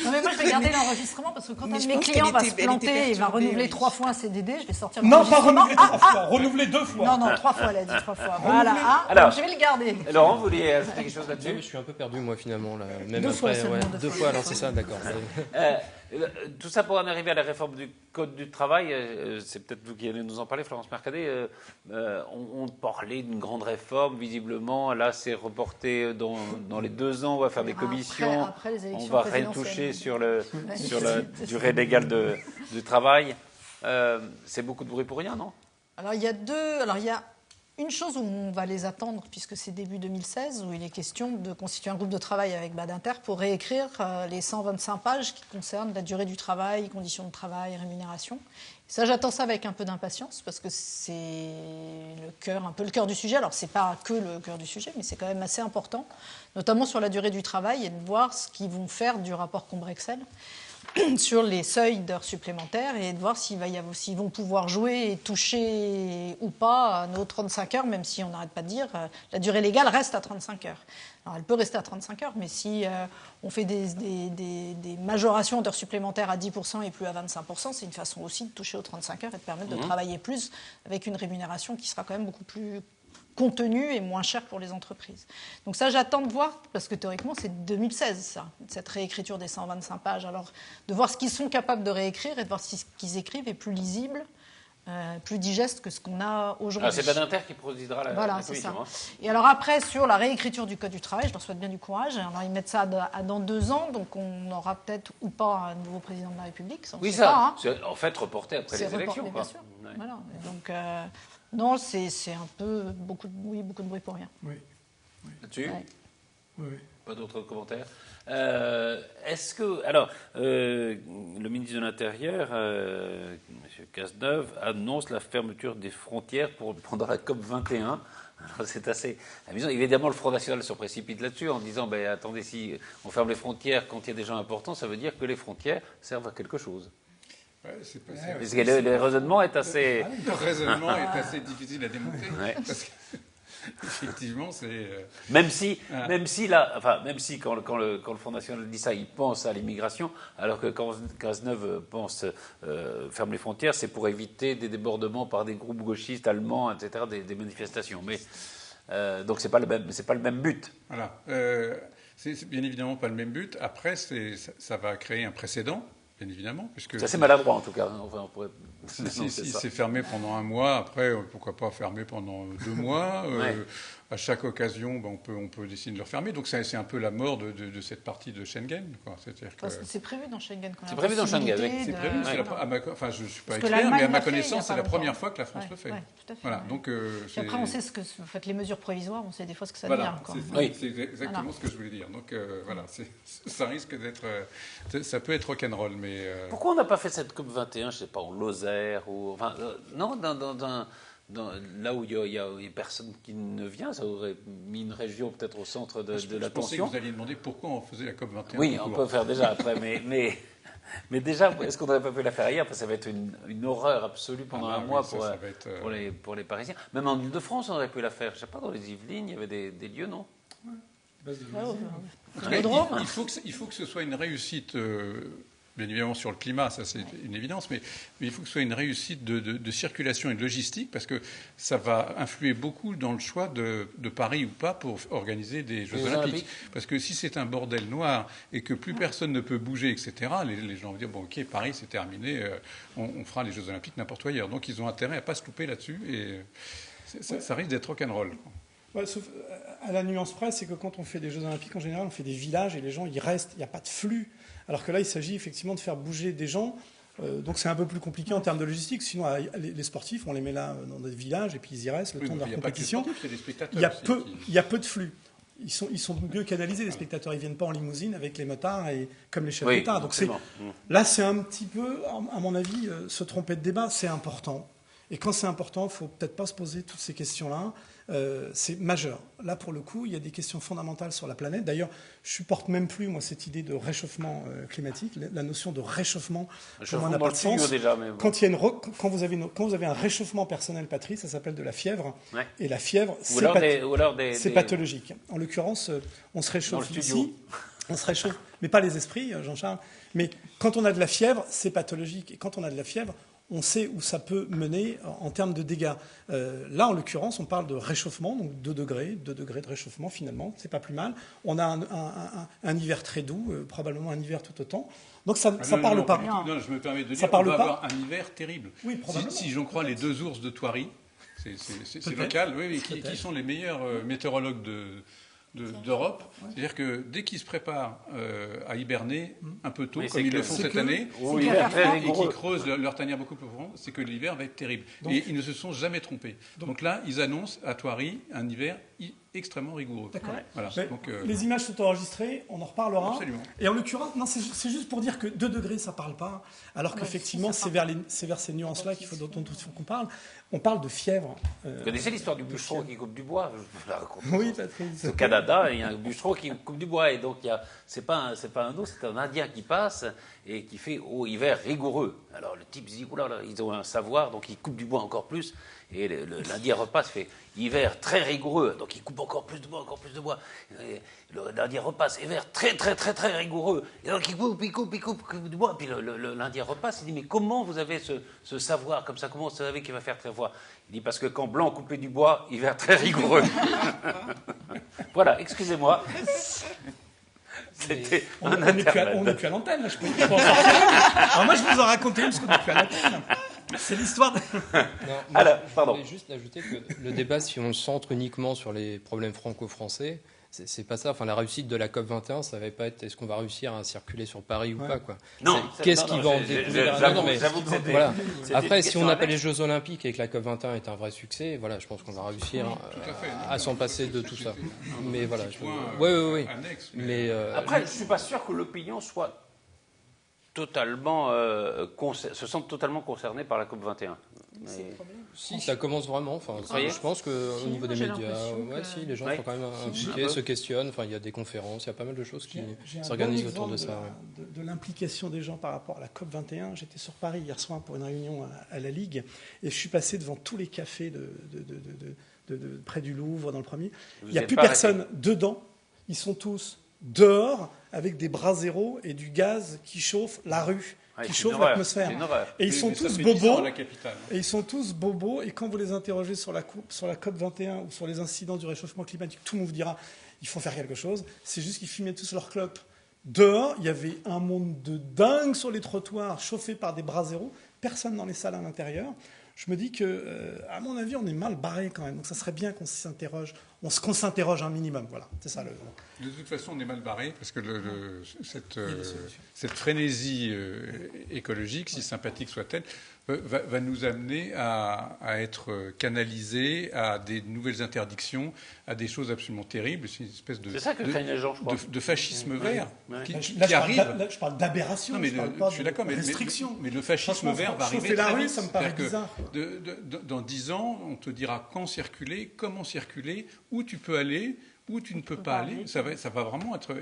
Non, mais moi, je vais garder l'enregistrement parce que quand un de mes clients va se planter et va renouveler 3 fois un CDD, je vais sortir l'enregistrement. Non, pas renouveler 3 fois, renouveler 2 fois. Non, 3 fois, elle a dit 3 fois. Voilà. Alors, donc je vais le garder. Laurent, vous vouliez ajouter quelque chose là-dessus? Je suis un peu perdu, moi, finalement. Là. Même 2 fois après, seulement. 2 fois, alors c'est ça, d'accord. Tout ça pour en arriver à la réforme du Code du travail, c'est peut-être vous qui allez nous en parler, Florence Mercadet. On parlait d'une grande réforme, visiblement. Là, c'est reporté dans les 2 ans. On va faire des commissions. Après les élections on va rien toucher sur la durée légale du travail. C'est beaucoup de bruit pour rien, non? Alors, il y a une chose où on va les attendre, puisque c'est début 2016, où il est question de constituer un groupe de travail avec Badinter pour réécrire les 125 pages qui concernent la durée du travail, conditions de travail, rémunération. Ça, j'attends ça avec un peu d'impatience, parce que c'est un peu le cœur du sujet. Alors, c'est pas que le cœur du sujet, mais c'est quand même assez important, notamment sur la durée du travail, et de voir ce qu'ils vont faire du rapport Combrexel sur les seuils d'heures supplémentaires et de voir s'ils vont pouvoir jouer et toucher ou pas à nos 35 heures, même si on n'arrête pas de dire la durée légale reste à 35 heures. Alors, elle peut rester à 35 heures, mais si on fait des majorations d'heures supplémentaires à 10% et plus à 25%, c'est une façon aussi de toucher aux 35 heures et de permettre de travailler plus avec une rémunération qui sera quand même beaucoup plus contenue et moins chère pour les entreprises. Donc ça, j'attends de voir, parce que théoriquement, c'est 2016, ça, cette réécriture des 125 pages. Alors, de voir ce qu'ils sont capables de réécrire et de voir si ce qu'ils écrivent est plus lisible plus digeste que ce qu'on a aujourd'hui. C'est Badinter qui présidera la commission. Ça. Et alors après, sur la réécriture du Code du travail, je leur souhaite bien du courage. Alors ils mettent ça dans 2 ans, donc on aura peut-être ou pas un nouveau président de la République. Ça, c'est en fait reporté après les élections. Bien sûr. Ouais. Voilà. Donc non, c'est un peu beaucoup de bruit pour rien. Oui. Là-dessus Oui. Pas d'autres commentaires. Est-ce que... Alors, le ministre de l'Intérieur, M. Cazeneuve, annonce la fermeture des frontières pendant la COP 21. Alors, c'est assez amusant. Évidemment, le Front National se précipite là-dessus en disant attendez, si on ferme les frontières quand il y a des gens importants, ça veut dire que les frontières servent à quelque chose. Parce que le raisonnement est assez... Le raisonnement est assez difficile à démonter. Parce que... Effectivement, c'est... Même si quand le Front National dit ça, il pense à l'immigration, alors que quand Cazeneuve pense ferme les frontières, c'est pour éviter des débordements par des groupes gauchistes allemands, etc., des manifestations. Mais donc c'est pas le même but. Voilà, c'est bien évidemment pas le même but. Après, ça va créer un précédent. Bien évidemment. C'est assez maladroit en tout cas. Enfin, si c'est fermé pendant 1 mois, après, pourquoi pas fermer pendant 2 mois À chaque occasion, on peut décider de le refermer. Donc c'est un peu la mort de cette partie de Schengen. C'est prévu dans Schengen. C'est prévu dans Schengen. C'est prévu. Je ne suis pas expert, mais à ma connaissance, c'est la première fois que la France le fait. Tout à fait. Voilà. Donc, après, on sait les mesures provisoires, on sait des fois ce que ça devient. C'est exactement ce que je voulais dire. Donc voilà, ça risque d'être... Ça peut être rock'n'roll, mais... Pourquoi on n'a pas fait cette COP 21, je ne sais pas, au Lozère ou... non, là où il y a personne qui ne vient, ça aurait mis une région peut-être au centre de l'attention. Je pensais que vous alliez demander pourquoi on faisait la COP 21. Oui, on peut faire déjà après, mais déjà, est-ce qu'on n'aurait pas pu la faire hier? Parce que ça va être une horreur absolue pendant 1 mois pour les Parisiens. Même en Ile-de-France, on aurait pu la faire. Je ne sais pas, dans les Yvelines, il y avait des lieux, non? Il faut que ce soit une réussite... Bien évidemment, sur le climat, ça c'est une évidence, mais il faut que ce soit une réussite de circulation et de logistique, parce que ça va influer beaucoup dans le choix de Paris ou pas pour organiser des Jeux Olympiques. Parce que si c'est un bordel noir et que plus personne ne peut bouger, etc., les gens vont dire, ok, Paris c'est terminé, on fera les Jeux Olympiques n'importe où ailleurs. Donc ils ont intérêt à ne pas se louper là-dessus, et ça risque d'être rock'n'roll. Ouais, sauf à la nuance près, c'est que quand on fait des Jeux Olympiques, en général, on fait des villages et les gens, ils restent, il n'y a pas de flux. Alors que là, il s'agit effectivement de faire bouger des gens. Donc c'est un peu plus compliqué en termes de logistique. Sinon, les sportifs, on les met là dans des villages et puis ils y restent le temps de leur compétition. Il y a peu de flux. Ils sont mieux canalisés, les spectateurs. Ils ne viennent pas en limousine avec les motards et comme les chefs d'État. Donc là, c'est un petit peu, à mon avis, se tromper de débat. C'est important. Et quand c'est important, il ne faut peut-être pas se poser toutes ces questions-là. C'est majeur. Là, pour le coup, il y a des questions fondamentales sur la planète. D'ailleurs, je ne supporte même plus, moi, cette idée de réchauffement climatique. La notion de réchauffement, pour moi, n'a pas de sens. Quand vous avez un réchauffement personnel, Patrice, ça s'appelle de la fièvre. Ouais. Et la fièvre, c'est pathologique. En l'occurrence, on se réchauffe ici. On se réchauffe, mais pas les esprits, Jean-Charles. Mais quand on a de la fièvre, c'est pathologique. Et quand on a de la fièvre, on sait où ça peut mener en termes de dégâts. Là, en l'occurrence, on parle de réchauffement, donc 2 degrés de réchauffement finalement, c'est pas plus mal. On a un hiver très doux, probablement un hiver tout autant. Donc ça parle pas. Non, je me permets de dire qu'on va avoir un hiver terrible. Oui, si j'en crois les 2 ours de Thoiry, c'est local, qui sont les meilleurs météorologues d'Europe. Ouais. C'est-à-dire que dès qu'ils se préparent à hiberner un peu tôt, comme ils le font cette année, et qu'ils creusent leur tanière beaucoup plus profonde, c'est que l'hiver va être terrible. Et ils ne se sont jamais trompés. Donc là, ils annoncent à Thoiry un hiver extrêmement rigoureux. D'accord. Voilà. Les images sont enregistrées, on en reparlera. Absolument. Et en l'occurrence, non, c'est juste pour dire que 2 degrés, ça ne parle pas, alors qu'effectivement, c'est vers ces nuances-là dont il faut qu'on parle. On parle de fièvre. Vous connaissez l'histoire du bûcheron qui coupe du bois? Je vous la raconte. Oui, Patrice. Au Canada, il y a un bûcheron qui coupe du bois. Et donc, c'est pas un ours, c'est un Indien qui passe et qui fait hiver rigoureux. Alors, le type se dit, oula, ils ont un savoir, donc ils coupent du bois encore plus. Et l'Indien repasse, fait hiver très rigoureux, donc il coupe encore plus de bois, encore plus de bois. L'Indien repasse, hiver très, très, très, très rigoureux. Et donc il coupe du bois. Puis l'Indien repasse, il dit, mais comment vous avez ce savoir comme ça? Comment vous savez qu'il va faire très froid? Il dit, parce que quand blanc coupait du bois, hiver très rigoureux. Voilà, excusez-moi. C'était on n'est plus à l'antenne, là, je peux pas en sortir. Alors moi, je vous en racontais une, parce qu'on n'est plus à l'antenne. C'est l'histoire. Alors, pardon. Je voulais juste ajouter que le débat, si on le centre uniquement sur les problèmes franco-français, c'est pas ça. Enfin, la réussite de la COP21, ça va pas être est-ce qu'on va réussir à circuler sur Paris ou pas, quoi. Non. Qu'est-ce qui va en découler? J'avoue que c'était. Voilà. Après, si on appelle les Jeux Olympiques et que la COP21 est un vrai succès, voilà, je pense qu'on va réussir à s'en passer de tout ça. Mais voilà. Oui. Mais après, je suis pas sûr que l'opinion soit totalement se sentent totalement concernés par la COP21. Si, ça commence vraiment. Enfin, je pense qu'au niveau des médias, les gens sont quand même impliqués, se questionnent. Enfin, il y a des conférences, il y a pas mal de choses qui s'organisent autour de ça. De l'implication des gens par rapport à la COP21. J'étais sur Paris hier soir pour une réunion à la Ligue et je suis passé devant tous les cafés près du Louvre, dans le premier. Il n'y a plus personne dedans. Ils sont tous dehors avec des bras zéro et du gaz qui chauffe la rue, qui chauffe l'atmosphère. Et ils sont tous bobos. Et ils sont tous bobos. Et quand vous les interrogez sur la COP21 ou sur les incidents du réchauffement climatique, tout le monde vous dira il faut faire quelque chose. C'est juste qu'ils fumaient tous leurs clopes. Dehors, il y avait un monde de dingue sur les trottoirs, chauffé par des bras zéro. Personne dans les salles à l'intérieur. Je me dis que, à mon avis, on est mal barré quand même. Donc, ça serait bien qu'on s'interroge. Qu'on s'interroge un minimum. Voilà, c'est ça. De toute façon, on est mal barré parce que cette frénésie écologique, si sympathique soit-elle, va nous amener à être canalisés à des nouvelles interdictions, à des choses absolument terribles. C'est une espèce de, c'est ça que craignent les gens, je crois. De fascisme vert qui arrive. Là, je parle d'aberration. Je suis d'accord, mais restriction. Mais le fascisme vert va arriver très vite. Ça me paraît bizarre. Dans 10 ans, on te dira quand circuler, comment circuler, où tu peux aller, où tu ne peux pas aller. Ça va vraiment être...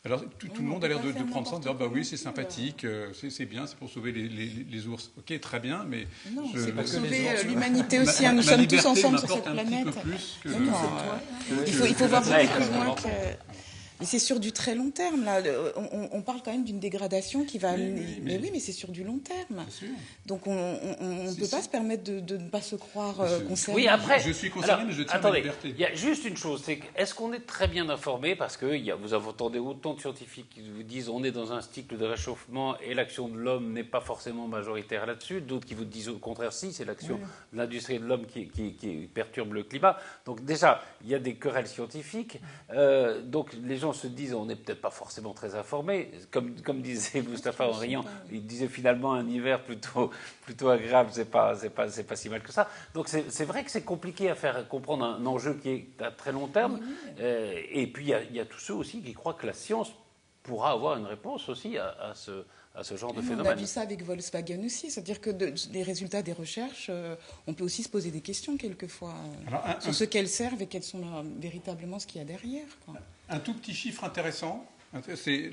Alors, tout le monde a l'air de prendre ça en disant oui, c'est sympathique, c'est bien, c'est pour sauver les ours. Ok, très bien, mais... Non, c'est pour sauver l'humanité aussi. Nous sommes tous ensemble sur cette planète. Il faut voir beaucoup plus loin que... Mais c'est sur du très long terme, là. On parle quand même d'une dégradation qui va amener... Mais oui, mais c'est sur du long terme. Donc on ne peut pas se permettre de ne pas se croire concerné. Oui, après... Je suis concerné, mais je tiens ma liberté. Il y a juste une chose, c'est est-ce qu'on est très bien informé? Parce que vous entendez autant de scientifiques qui vous disent on est dans un cycle de réchauffement et l'action de l'homme n'est pas forcément majoritaire là-dessus. D'autres qui vous disent au contraire si, c'est l'action de l'industrie et de l'homme qui perturbe le climat. Donc déjà, il y a des querelles scientifiques. Donc les gens se disent on n'est peut-être pas forcément très informés, comme disait Moustapha en riant, il disait finalement un hiver plutôt agréable, c'est pas si mal que ça. Donc c'est vrai que c'est compliqué à faire comprendre un enjeu qui est à très long terme. Et puis il y a tous ceux aussi qui croient que la science pourra avoir une réponse aussi à ce genre de phénomène. On a vu ça avec Volkswagen aussi, c'est-à-dire que les résultats des recherches, on peut aussi se poser des questions quelquefois sur ce qu'elles servent et quelles sont véritablement ce qu'il y a derrière, quoi. Un tout petit chiffre intéressant, c'est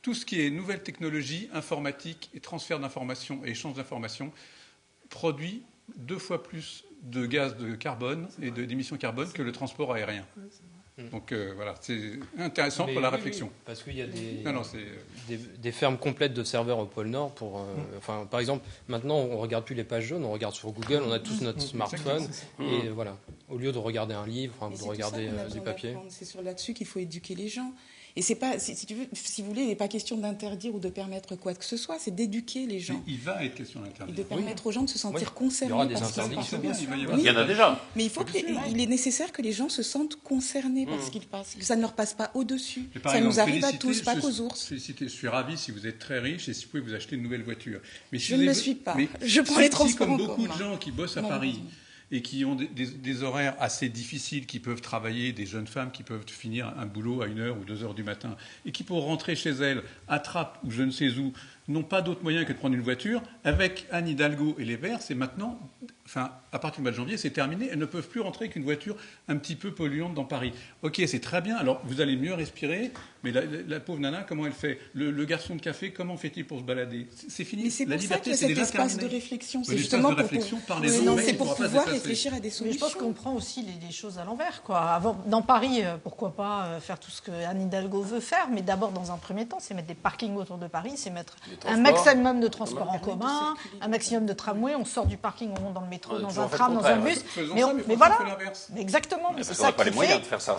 tout ce qui est nouvelles technologies, informatique et transfert d'informations et échange d'informations produit 2 fois plus de gaz de carbone et d'émissions carbone que le transport aérien. Donc voilà, c'est intéressant pour la réflexion. Parce qu'il y a des fermes complètes de serveurs au pôle Nord. Par exemple, maintenant, on ne regarde plus les pages jaunes, on regarde sur Google, on a tous notre smartphone. Et voilà, au lieu de regarder un livre, de regarder du papier. C'est sur là-dessus qu'il faut éduquer les gens. Et c'est pas, si vous voulez, il n'est pas question d'interdire ou de permettre quoi que ce soit, c'est d'éduquer les gens. Mais il va être question d'interdire. Et de permettre aux gens de se sentir concernés. Il y aura des interdictions. Il y en a déjà. Mais il est nécessaire que les gens se sentent concernés par ce qu'il passe, que ça ne leur passe pas au-dessus. Ça nous arrive à tous, pas qu'aux ours. Je suis ravi si vous êtes très riche et si vous pouvez vous acheter une nouvelle voiture. Mais je ne le suis pas. Je prends les transports en commun. Comme beaucoup de gens qui bossent à Paris et qui ont des horaires assez difficiles, qui peuvent travailler, des jeunes femmes qui peuvent finir un boulot à 1h ou 2h du matin, et qui, pour rentrer chez elles, à Trappes ou je ne sais où, n'ont pas d'autre moyen que de prendre une voiture. Avec Anne Hidalgo et les Verts, c'est maintenant, à partir du mois de janvier, c'est terminé. Elles ne peuvent plus rentrer qu'une voiture un petit peu polluante dans Paris. Ok, c'est très bien, alors vous allez mieux respirer, mais la pauvre nana, comment elle fait? Le garçon de café, comment fait-il pour se balader? C'est fini. Mais c'est pour ça qu'il y a cet espace de réflexion. C'est justement pour pouvoir réfléchir à des solutions. Mais je pense qu'on prend aussi les choses à l'envers, quoi. Dans Paris, pourquoi pas faire tout ce que Anne Hidalgo veut faire, mais d'abord, dans un premier temps, c'est mettre des parkings autour de Paris, c'est mettre un maximum de transports en commun, un maximum de tramways, on sort du parking, on monte dans le métro, dans un tram, dans un bus. Mais voilà, exactement. Mais c'est ça qui fait. On n'a pas les moyens de faire ça.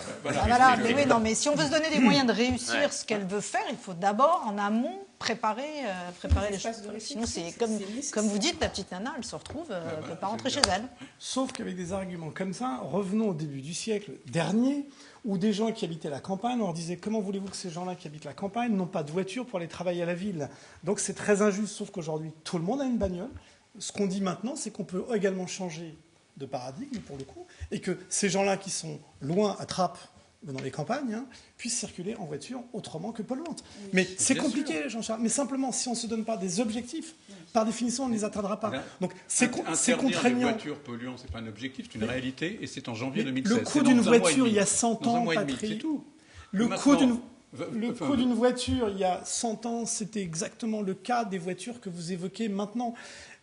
Mais si on veut se donner les moyens de réussir ce qu'elle veut faire, il faut d'abord, en amont, préparer les choses. Sinon, c'est comme vous dites, la petite nana, elle se retrouve, elle ne peut pas rentrer chez elle. Sauf qu'avec des arguments comme ça, revenons au début du siècle dernier, où des gens qui habitaient la campagne, on leur disait comment voulez-vous que ces gens-là qui habitent la campagne n'ont pas de voiture pour aller travailler à la ville. Donc c'est très injuste, sauf qu'aujourd'hui, tout le monde a une bagnole. Ce qu'on dit maintenant, c'est qu'on peut également changer de paradigme, pour le coup, et que ces gens-là qui sont loin, à Trappes, dans les campagnes, puissent circuler en voiture autrement que polluante. Oui. Mais c'est compliqué, Jean-Charles. Mais simplement, si on ne se donne pas des objectifs, par définition, on ne les atteindra pas. Donc c'est contraignant. Une voiture polluante, ce n'est pas un objectif, c'est une réalité, et c'est en janvier 2016. Le coût d'une voiture, il y a 100 ans, Patrick, c'est tout. Le coût d'une voiture, il y a 100 ans, c'était exactement le cas des voitures que vous évoquez maintenant.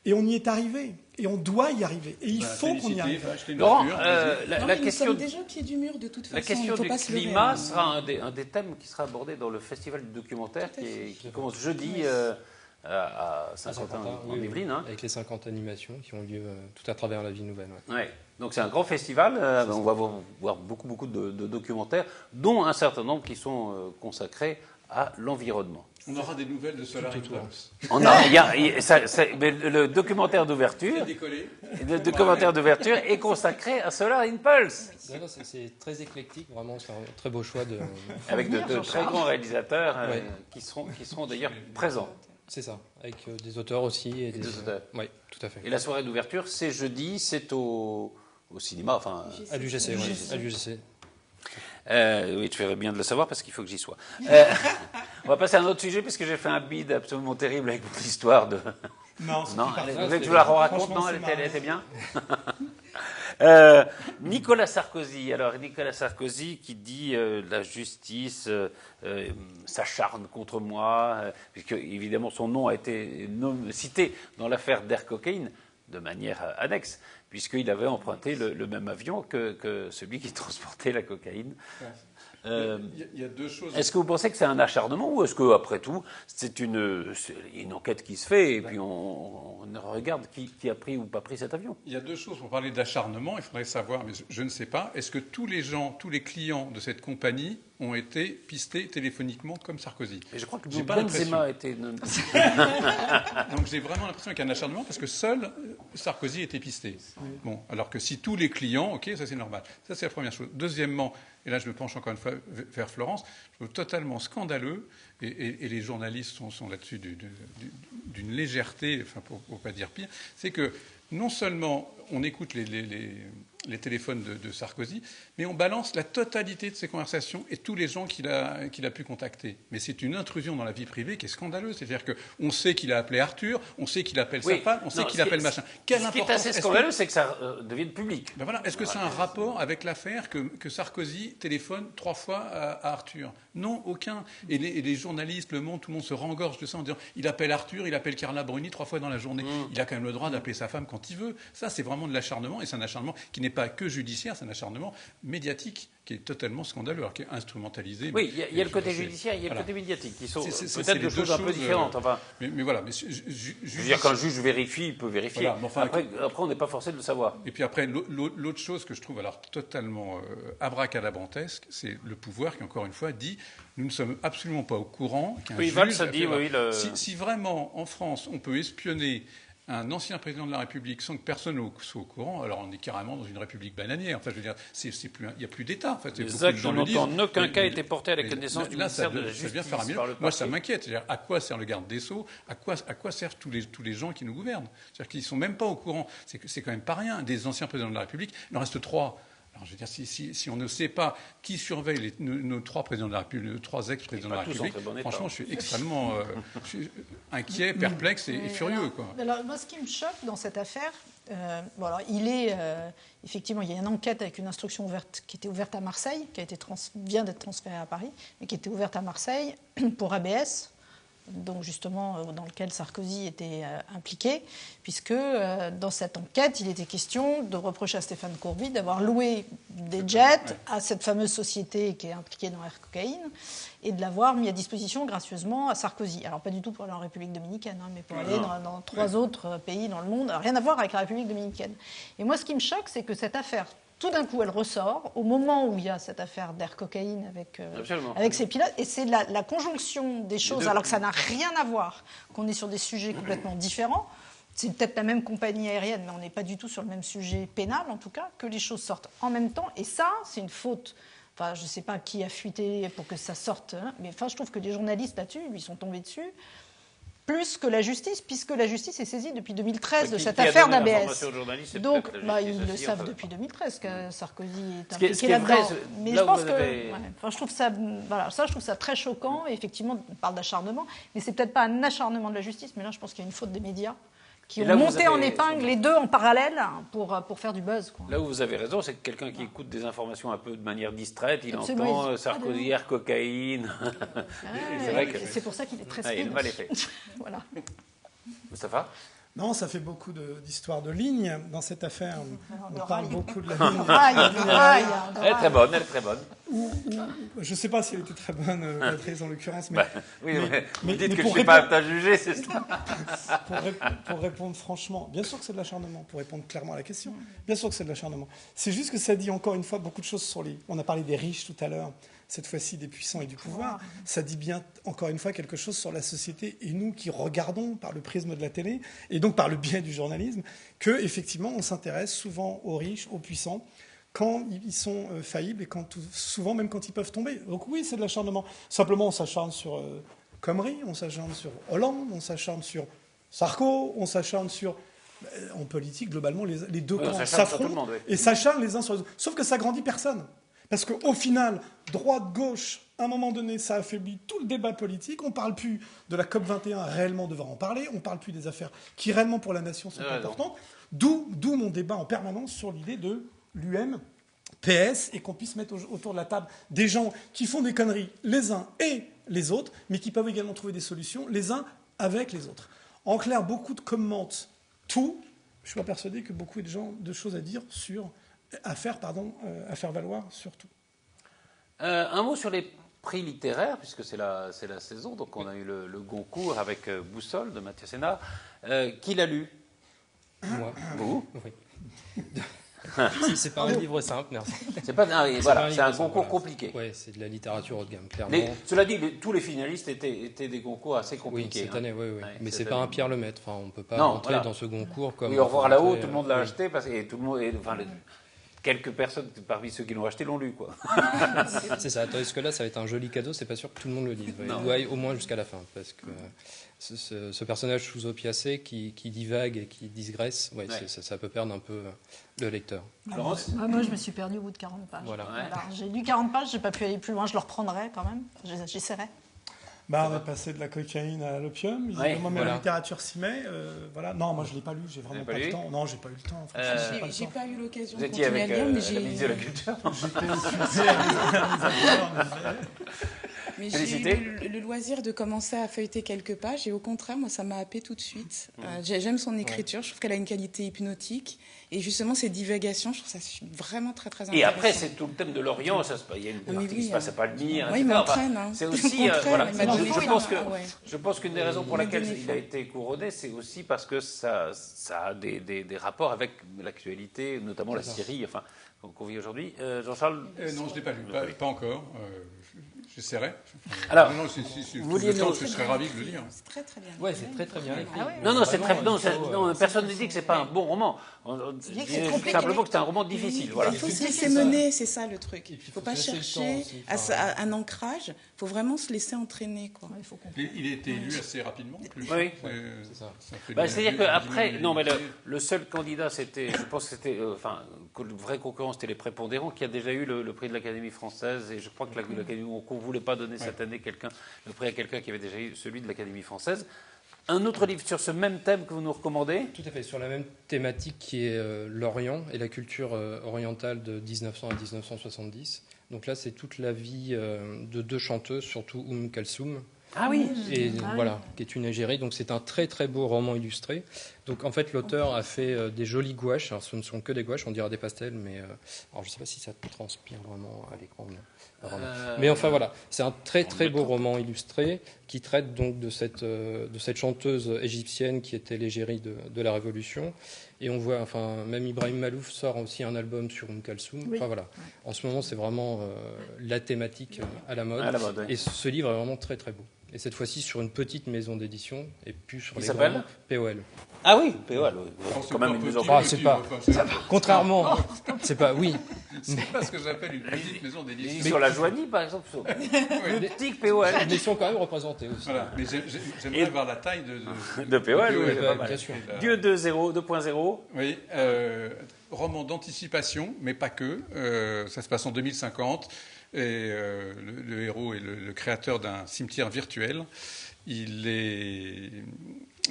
Et on y est arrivé. Et on doit y arriver. Et il faut qu'on y arrive. Laurent, nous sommes déjà au pied du mur, de toute façon. La question du climat sera un des thèmes qui sera abordé dans le festival du documentaire qui commence jeudi à Saint-Quentin, en Yvelines. Avec les 50 animations qui ont lieu tout à travers la ville nouvelle. Ouais. Donc c'est un grand festival. On va voir beaucoup de documentaires, dont un certain nombre qui sont consacrés à l'environnement. On aura des nouvelles de Solar Impulse. Mais le documentaire d'ouverture, est consacré à Solar Impulse. C'est très éclectique, vraiment, c'est un très beau choix avec de très grands réalisateurs qui seront d'ailleurs présents. C'est ça, avec des auteurs aussi. Et des auteurs. Oui, tout à fait. Et la soirée d'ouverture, c'est jeudi, c'est au cinéma, enfin... À l'UGC, oui, à l'UGC. Oui, tu ferais bien de le savoir parce qu'il faut que j'y sois. On va passer à un autre sujet parce que j'ai fait un bid absolument terrible avec votre histoire de... Non, vous voulez que je la raconte? Non, elle était bien. Nicolas Sarkozy. Alors, Nicolas Sarkozy qui dit la justice s'acharne contre moi, puisque évidemment son nom a été cité dans l'affaire d'Air Cocaine de manière annexe, puisqu'il avait emprunté le même avion que celui qui transportait la cocaïne. Il y a deux choses. Est-ce que vous pensez que c'est un acharnement ou est-ce qu'après tout, c'est une enquête qui se fait et puis on regarde qui a pris ou pas pris cet avion? Il y a deux choses. Pour parler d'acharnement, il faudrait savoir, mais je ne sais pas, est-ce que tous les clients de cette compagnie ont été pistés téléphoniquement comme Sarkozy? Et je crois que Benzema a été... Donc j'ai vraiment l'impression qu'il y a un acharnement parce que seul Sarkozy était pisté. Bon, alors que si tous les clients, ok, ça c'est normal. Ça c'est la première chose. Deuxièmement, et là je me penche encore une fois vers Florence, je trouve totalement scandaleux, et les journalistes sont là-dessus d'une légèreté, enfin pour ne pas dire pire, c'est que non seulement on écoute les téléphones de Sarkozy, mais on balance la totalité de ses conversations et tous les gens qu'il a pu contacter. Mais c'est une intrusion dans la vie privée qui est scandaleuse. C'est-à-dire qu'on sait qu'il a appelé Arthur, on sait qu'il appelle sa femme, on sait qu'il appelle machin. Ce qui est assez scandaleux, c'est que ça devienne public. Ben voilà. Est-ce que c'est un rapport avec l'affaire que Sarkozy téléphone 3 fois à Arthur? Non, aucun. Et les journalistes, Le Monde, tout le monde se rengorge de ça en disant il appelle Arthur, il appelle Carla Bruni 3 fois dans la journée. Il a quand même le droit d'appeler sa femme quand il veut. Ça, c'est vraiment de l'acharnement, et c'est un acharnement qui n'est pas que judiciaire, c'est un acharnement médiatique qui est totalement scandaleux, alors qui est instrumentalisé. Oui, il y a le côté judiciaire, il y a le côté médiatique, qui sont peut-être deux choses un peu différentes. Enfin, mais voilà. Je veux dire, quand le juge vérifie, il peut vérifier. Voilà, enfin, après, on n'est pas forcé de le savoir. Et puis après, l'autre chose que je trouve alors totalement abracadabrantesque, c'est le pouvoir qui, encore une fois, dit nous ne sommes absolument pas au courant qu'un juge... Valls a dit, si vraiment, en France, on peut espionner un ancien président de la République sans que personne soit au courant, alors on est carrément dans une république bananière. Enfin, je veux dire, il n'y a plus d'État. En fait, en aucun cas été porté à la connaissance du ministère de la Justice. Ça devient faramineux. Moi, ça m'inquiète. À quoi sert le garde des Sceaux? À quoi servent tous les gens qui nous gouvernent? C'est-à-dire qu'ils ne sont même pas au courant. C'est quand même pas rien. Des anciens présidents de la République, il en reste 3. Alors, je veux dire, si on ne sait pas qui surveille nos 3 présidents de la République, 3 ex-présidents de la République, franchement, je suis extrêmement inquiet, perplexe et furieux. Alors, moi, ce qui me choque dans cette affaire, effectivement, il y a une enquête avec une instruction ouverte qui était ouverte à Marseille, qui vient d'être transférée à Paris, mais qui était ouverte à Marseille pour ABS. Donc justement dans lequel Sarkozy était impliqué, puisque dans cette enquête, il était question de reprocher à Stéphane Courby d'avoir loué des jets à cette fameuse société qui est impliquée dans Air Cocaine et de l'avoir mis à disposition gracieusement à Sarkozy. Alors pas du tout pour aller en République dominicaine, mais pour aller dans 3 autres pays dans le monde, rien à voir avec la République dominicaine. Et moi, ce qui me choque, c'est que cette affaire tout d'un coup, elle ressort au moment où il y a cette affaire d'air cocaïne avec ces pilotes. Et c'est la conjonction des choses, alors que ça n'a rien à voir, qu'on est sur des sujets complètement différents. C'est peut-être la même compagnie aérienne, mais on n'est pas du tout sur le même sujet pénal, en tout cas, que les choses sortent en même temps. Et ça, c'est une faute. Enfin, je ne sais pas qui a fuité pour que ça sorte, hein, mais enfin, je trouve que les journalistes là-dessus, lui sont tombés dessus, plus que la justice, puisque la justice est saisie depuis 2013 de cette affaire d'ABS. Donc, ils le savent depuis 2013 que Sarkozy est impliqué là-dedans. Mais je pense que, je trouve ça, je trouve ça très choquant. Et effectivement, on parle d'acharnement, mais c'est peut-être pas un acharnement de la justice, mais là, je pense qu'il y a une faute des médias qui ont monté en épingle les deux en parallèle pour faire du buzz. Quoi. Là où vous avez raison, c'est que quelqu'un qui écoute des informations un peu de manière distraite, il entend Sarkozy, air cocaïne. C'est pour ça qu'il est très speed. Il est mal fait. Voilà. Moustapha ? Non, ça fait beaucoup d'histoires de lignes dans cette affaire. On parle beaucoup de la ligne. Elle est très bonne, elle est très bonne. Je ne sais pas si elle était très bonne, Patrice, en l'occurrence. Mais dites que je ne suis pas apte à juger, c'est ça. Pour répondre franchement, bien sûr que c'est de l'acharnement, pour répondre clairement à la question. Bien sûr que c'est de l'acharnement. C'est juste que ça dit encore une fois beaucoup de choses sur les... On a parlé des riches tout à l'heure, cette fois-ci des puissants et du pouvoir. Ça dit bien, encore une fois, quelque chose sur la société et nous qui regardons par le prisme de la télé et donc par le biais du journalisme, qu'effectivement, on s'intéresse souvent aux riches, aux puissants, quand ils sont faillibles et souvent même quand ils peuvent tomber. Donc oui, c'est de l'acharnement. Simplement, on s'acharne sur Khomri, on s'acharne sur Hollande, on s'acharne sur Sarko, on s'acharne sur... En politique, globalement, les deux camps s'affrontent et s'acharnent les uns sur les autres. Sauf que ça grandit personne. Parce qu'au final, droite-gauche, à un moment donné, ça affaiblit tout le débat politique. On ne parle plus de la COP21, réellement devant en parler. On ne parle plus des affaires qui, réellement, pour la nation, sont importantes. D'où mon débat en permanence sur l'idée de l'UM, PS, et qu'on puisse mettre autour de la table des gens qui font des conneries, les uns et les autres, mais qui peuvent également trouver des solutions, les uns avec les autres. En clair, beaucoup de commentent tout. Je ne suis pas persuadé que beaucoup de choses à dire sur... à faire valoir surtout. Un mot sur les prix littéraires, puisque c'est la saison. Donc on a eu le Goncourt avec Boussole de Mathias Sénard. Qui l'a lu ? Moi. Vous ? Oui. C'est pas un livre simple, merci. C'est un concours compliqué. Oui, c'est de la littérature haut de gamme, clairement. Cela dit, tous les finalistes étaient des concours assez compliqués. Oui, cette année, oui. Mais c'est pas un Pierre Lemaitre. Enfin, on ne peut pas rentrer dans ce concours comme... Oui, au revoir là-haut, tout le monde l'a acheté, et tout le monde... quelques personnes parmi ceux qui l'ont acheté l'ont lu, quoi. C'est ça. Tandis que là, ça va être un joli cadeau. C'est pas sûr que tout le monde le lise. Il doit aller au moins jusqu'à la fin, parce que ce personnage sous-opiacé qui divague et qui digresse, ça peut perdre un peu le lecteur. Florence ? Moi, je me suis perdue au bout de 40 pages. Voilà. J'ai lu 40 pages, j'ai pas pu aller plus loin. Je le reprendrai quand même. J'essaierai. On est passé de la cocaïne à l'opium. La littérature s'y met. Non, moi je ne l'ai pas lu. J'ai vraiment pas eu le temps. Non, j'ai pas eu le temps. J'ai pas eu l'occasion de continuer à lire, mais j'ai... Vous étiez avec la culture. Mais j'ai eu le loisir de commencer à feuilleter quelques pages et au contraire, moi, ça m'a happé tout de suite. J'aime son écriture, je trouve qu'elle a une qualité hypnotique et justement, ces divagations, je trouve ça vraiment très, très intéressant. Et après, c'est tout le thème de l'Orient, il y a une partie qui se passe à Palmyre, etc. Il m'entraîne. C'est aussi... Je pense qu'une des raisons pour laquelle il a été couronné, c'est aussi parce que ça a des rapports avec l'actualité, notamment la Syrie, qu'on vit aujourd'hui. Jean-Charles ? Non, je ne l'ai pas lu, pas encore. J'essaierai. Alors, je serais ravi de le lire. C'est très très bien. Ouais, c'est très très bien écrit. Personne ne dit que c'est pas un bon roman. On dit simplement que c'est un roman difficile. Voilà. Il faut se laisser mener, c'est ça le truc. Il ne faut pas chercher un ancrage. Il faut vraiment se laisser entraîner, quoi. Il a été élu assez rapidement. Oui. C'est ça. C'est-à-dire qu'après, le seul candidat, je pense que c'était, que le vrai concurrent, c'était Les Prépondérants, qui a déjà eu le prix de l'Académie française, et je crois que l'Académie Goncourt ne voulait pas donner cette année le prix à quelqu'un qui avait déjà eu celui de l'Académie française. Un autre livre sur ce même thème que vous nous recommandez ? Tout à fait, sur la même thématique qui est l'Orient et la culture orientale de 1900 à 1970. Donc là, c'est toute la vie de deux chanteuses, surtout Kalsoum. Ah oui. Et voilà, qui est une égérie. Donc c'est un très très beau roman illustré. Donc en fait, l'auteur a fait des jolies gouaches. Alors ce ne sont que des gouaches, on dirait des pastels, mais alors je ne sais pas si ça transpire vraiment à l'écran. Mais enfin voilà, c'est un très très beau roman illustré qui traite donc de cette chanteuse égyptienne qui était l'égérie de la Révolution. Et on voit, enfin, même Ibrahim Malouf sort aussi un album sur Kalsoum. Oui. Enfin voilà, en ce moment c'est vraiment la thématique à la mode. Oui. Et ce livre est vraiment très très beau. Et cette fois-ci sur une petite maison d'édition et plus sur les s'appelle grands POL. Ah oui, POL, oui. Quand même une maison. Ah, c'est pas. Contrairement, c'est pas. Oui. C'est pas ce que j'appelle une petite maison d'édition. Mais sur la Joanie, par exemple, le petit POL. Mais ils sont quand même représentés aussi. Voilà. Mais j'aimerais voir la taille de POL, oui, pas mal. Bien sûr. Dieu 2.0. Oui, roman d'anticipation, mais pas que. Ça se passe en 2050. Et le héros est le créateur d'un cimetière virtuel. Il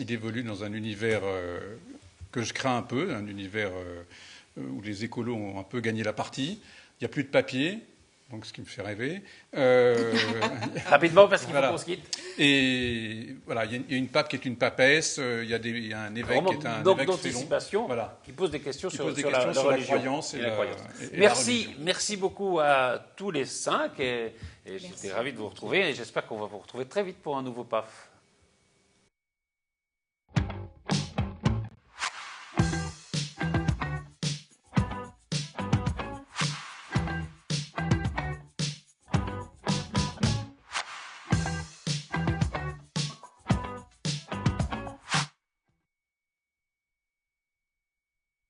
évolue dans un univers que je crains un peu, un univers où les écolos ont un peu gagné la partie. Il n'y a plus de papier, donc ce qui me fait rêver. Rapidement, parce qu'il faut qu'on se quitte. Et voilà, il y a une pape qui est une papesse, il y a un évêque Vraiment, qui est un donc évêque d'anticipation, voilà, qui pose des questions sur la la religion croyance et la croyance. et la religion. Merci beaucoup à tous les 5 et j'étais ravi de vous retrouver et j'espère qu'on va vous retrouver très vite pour un nouveau PAF.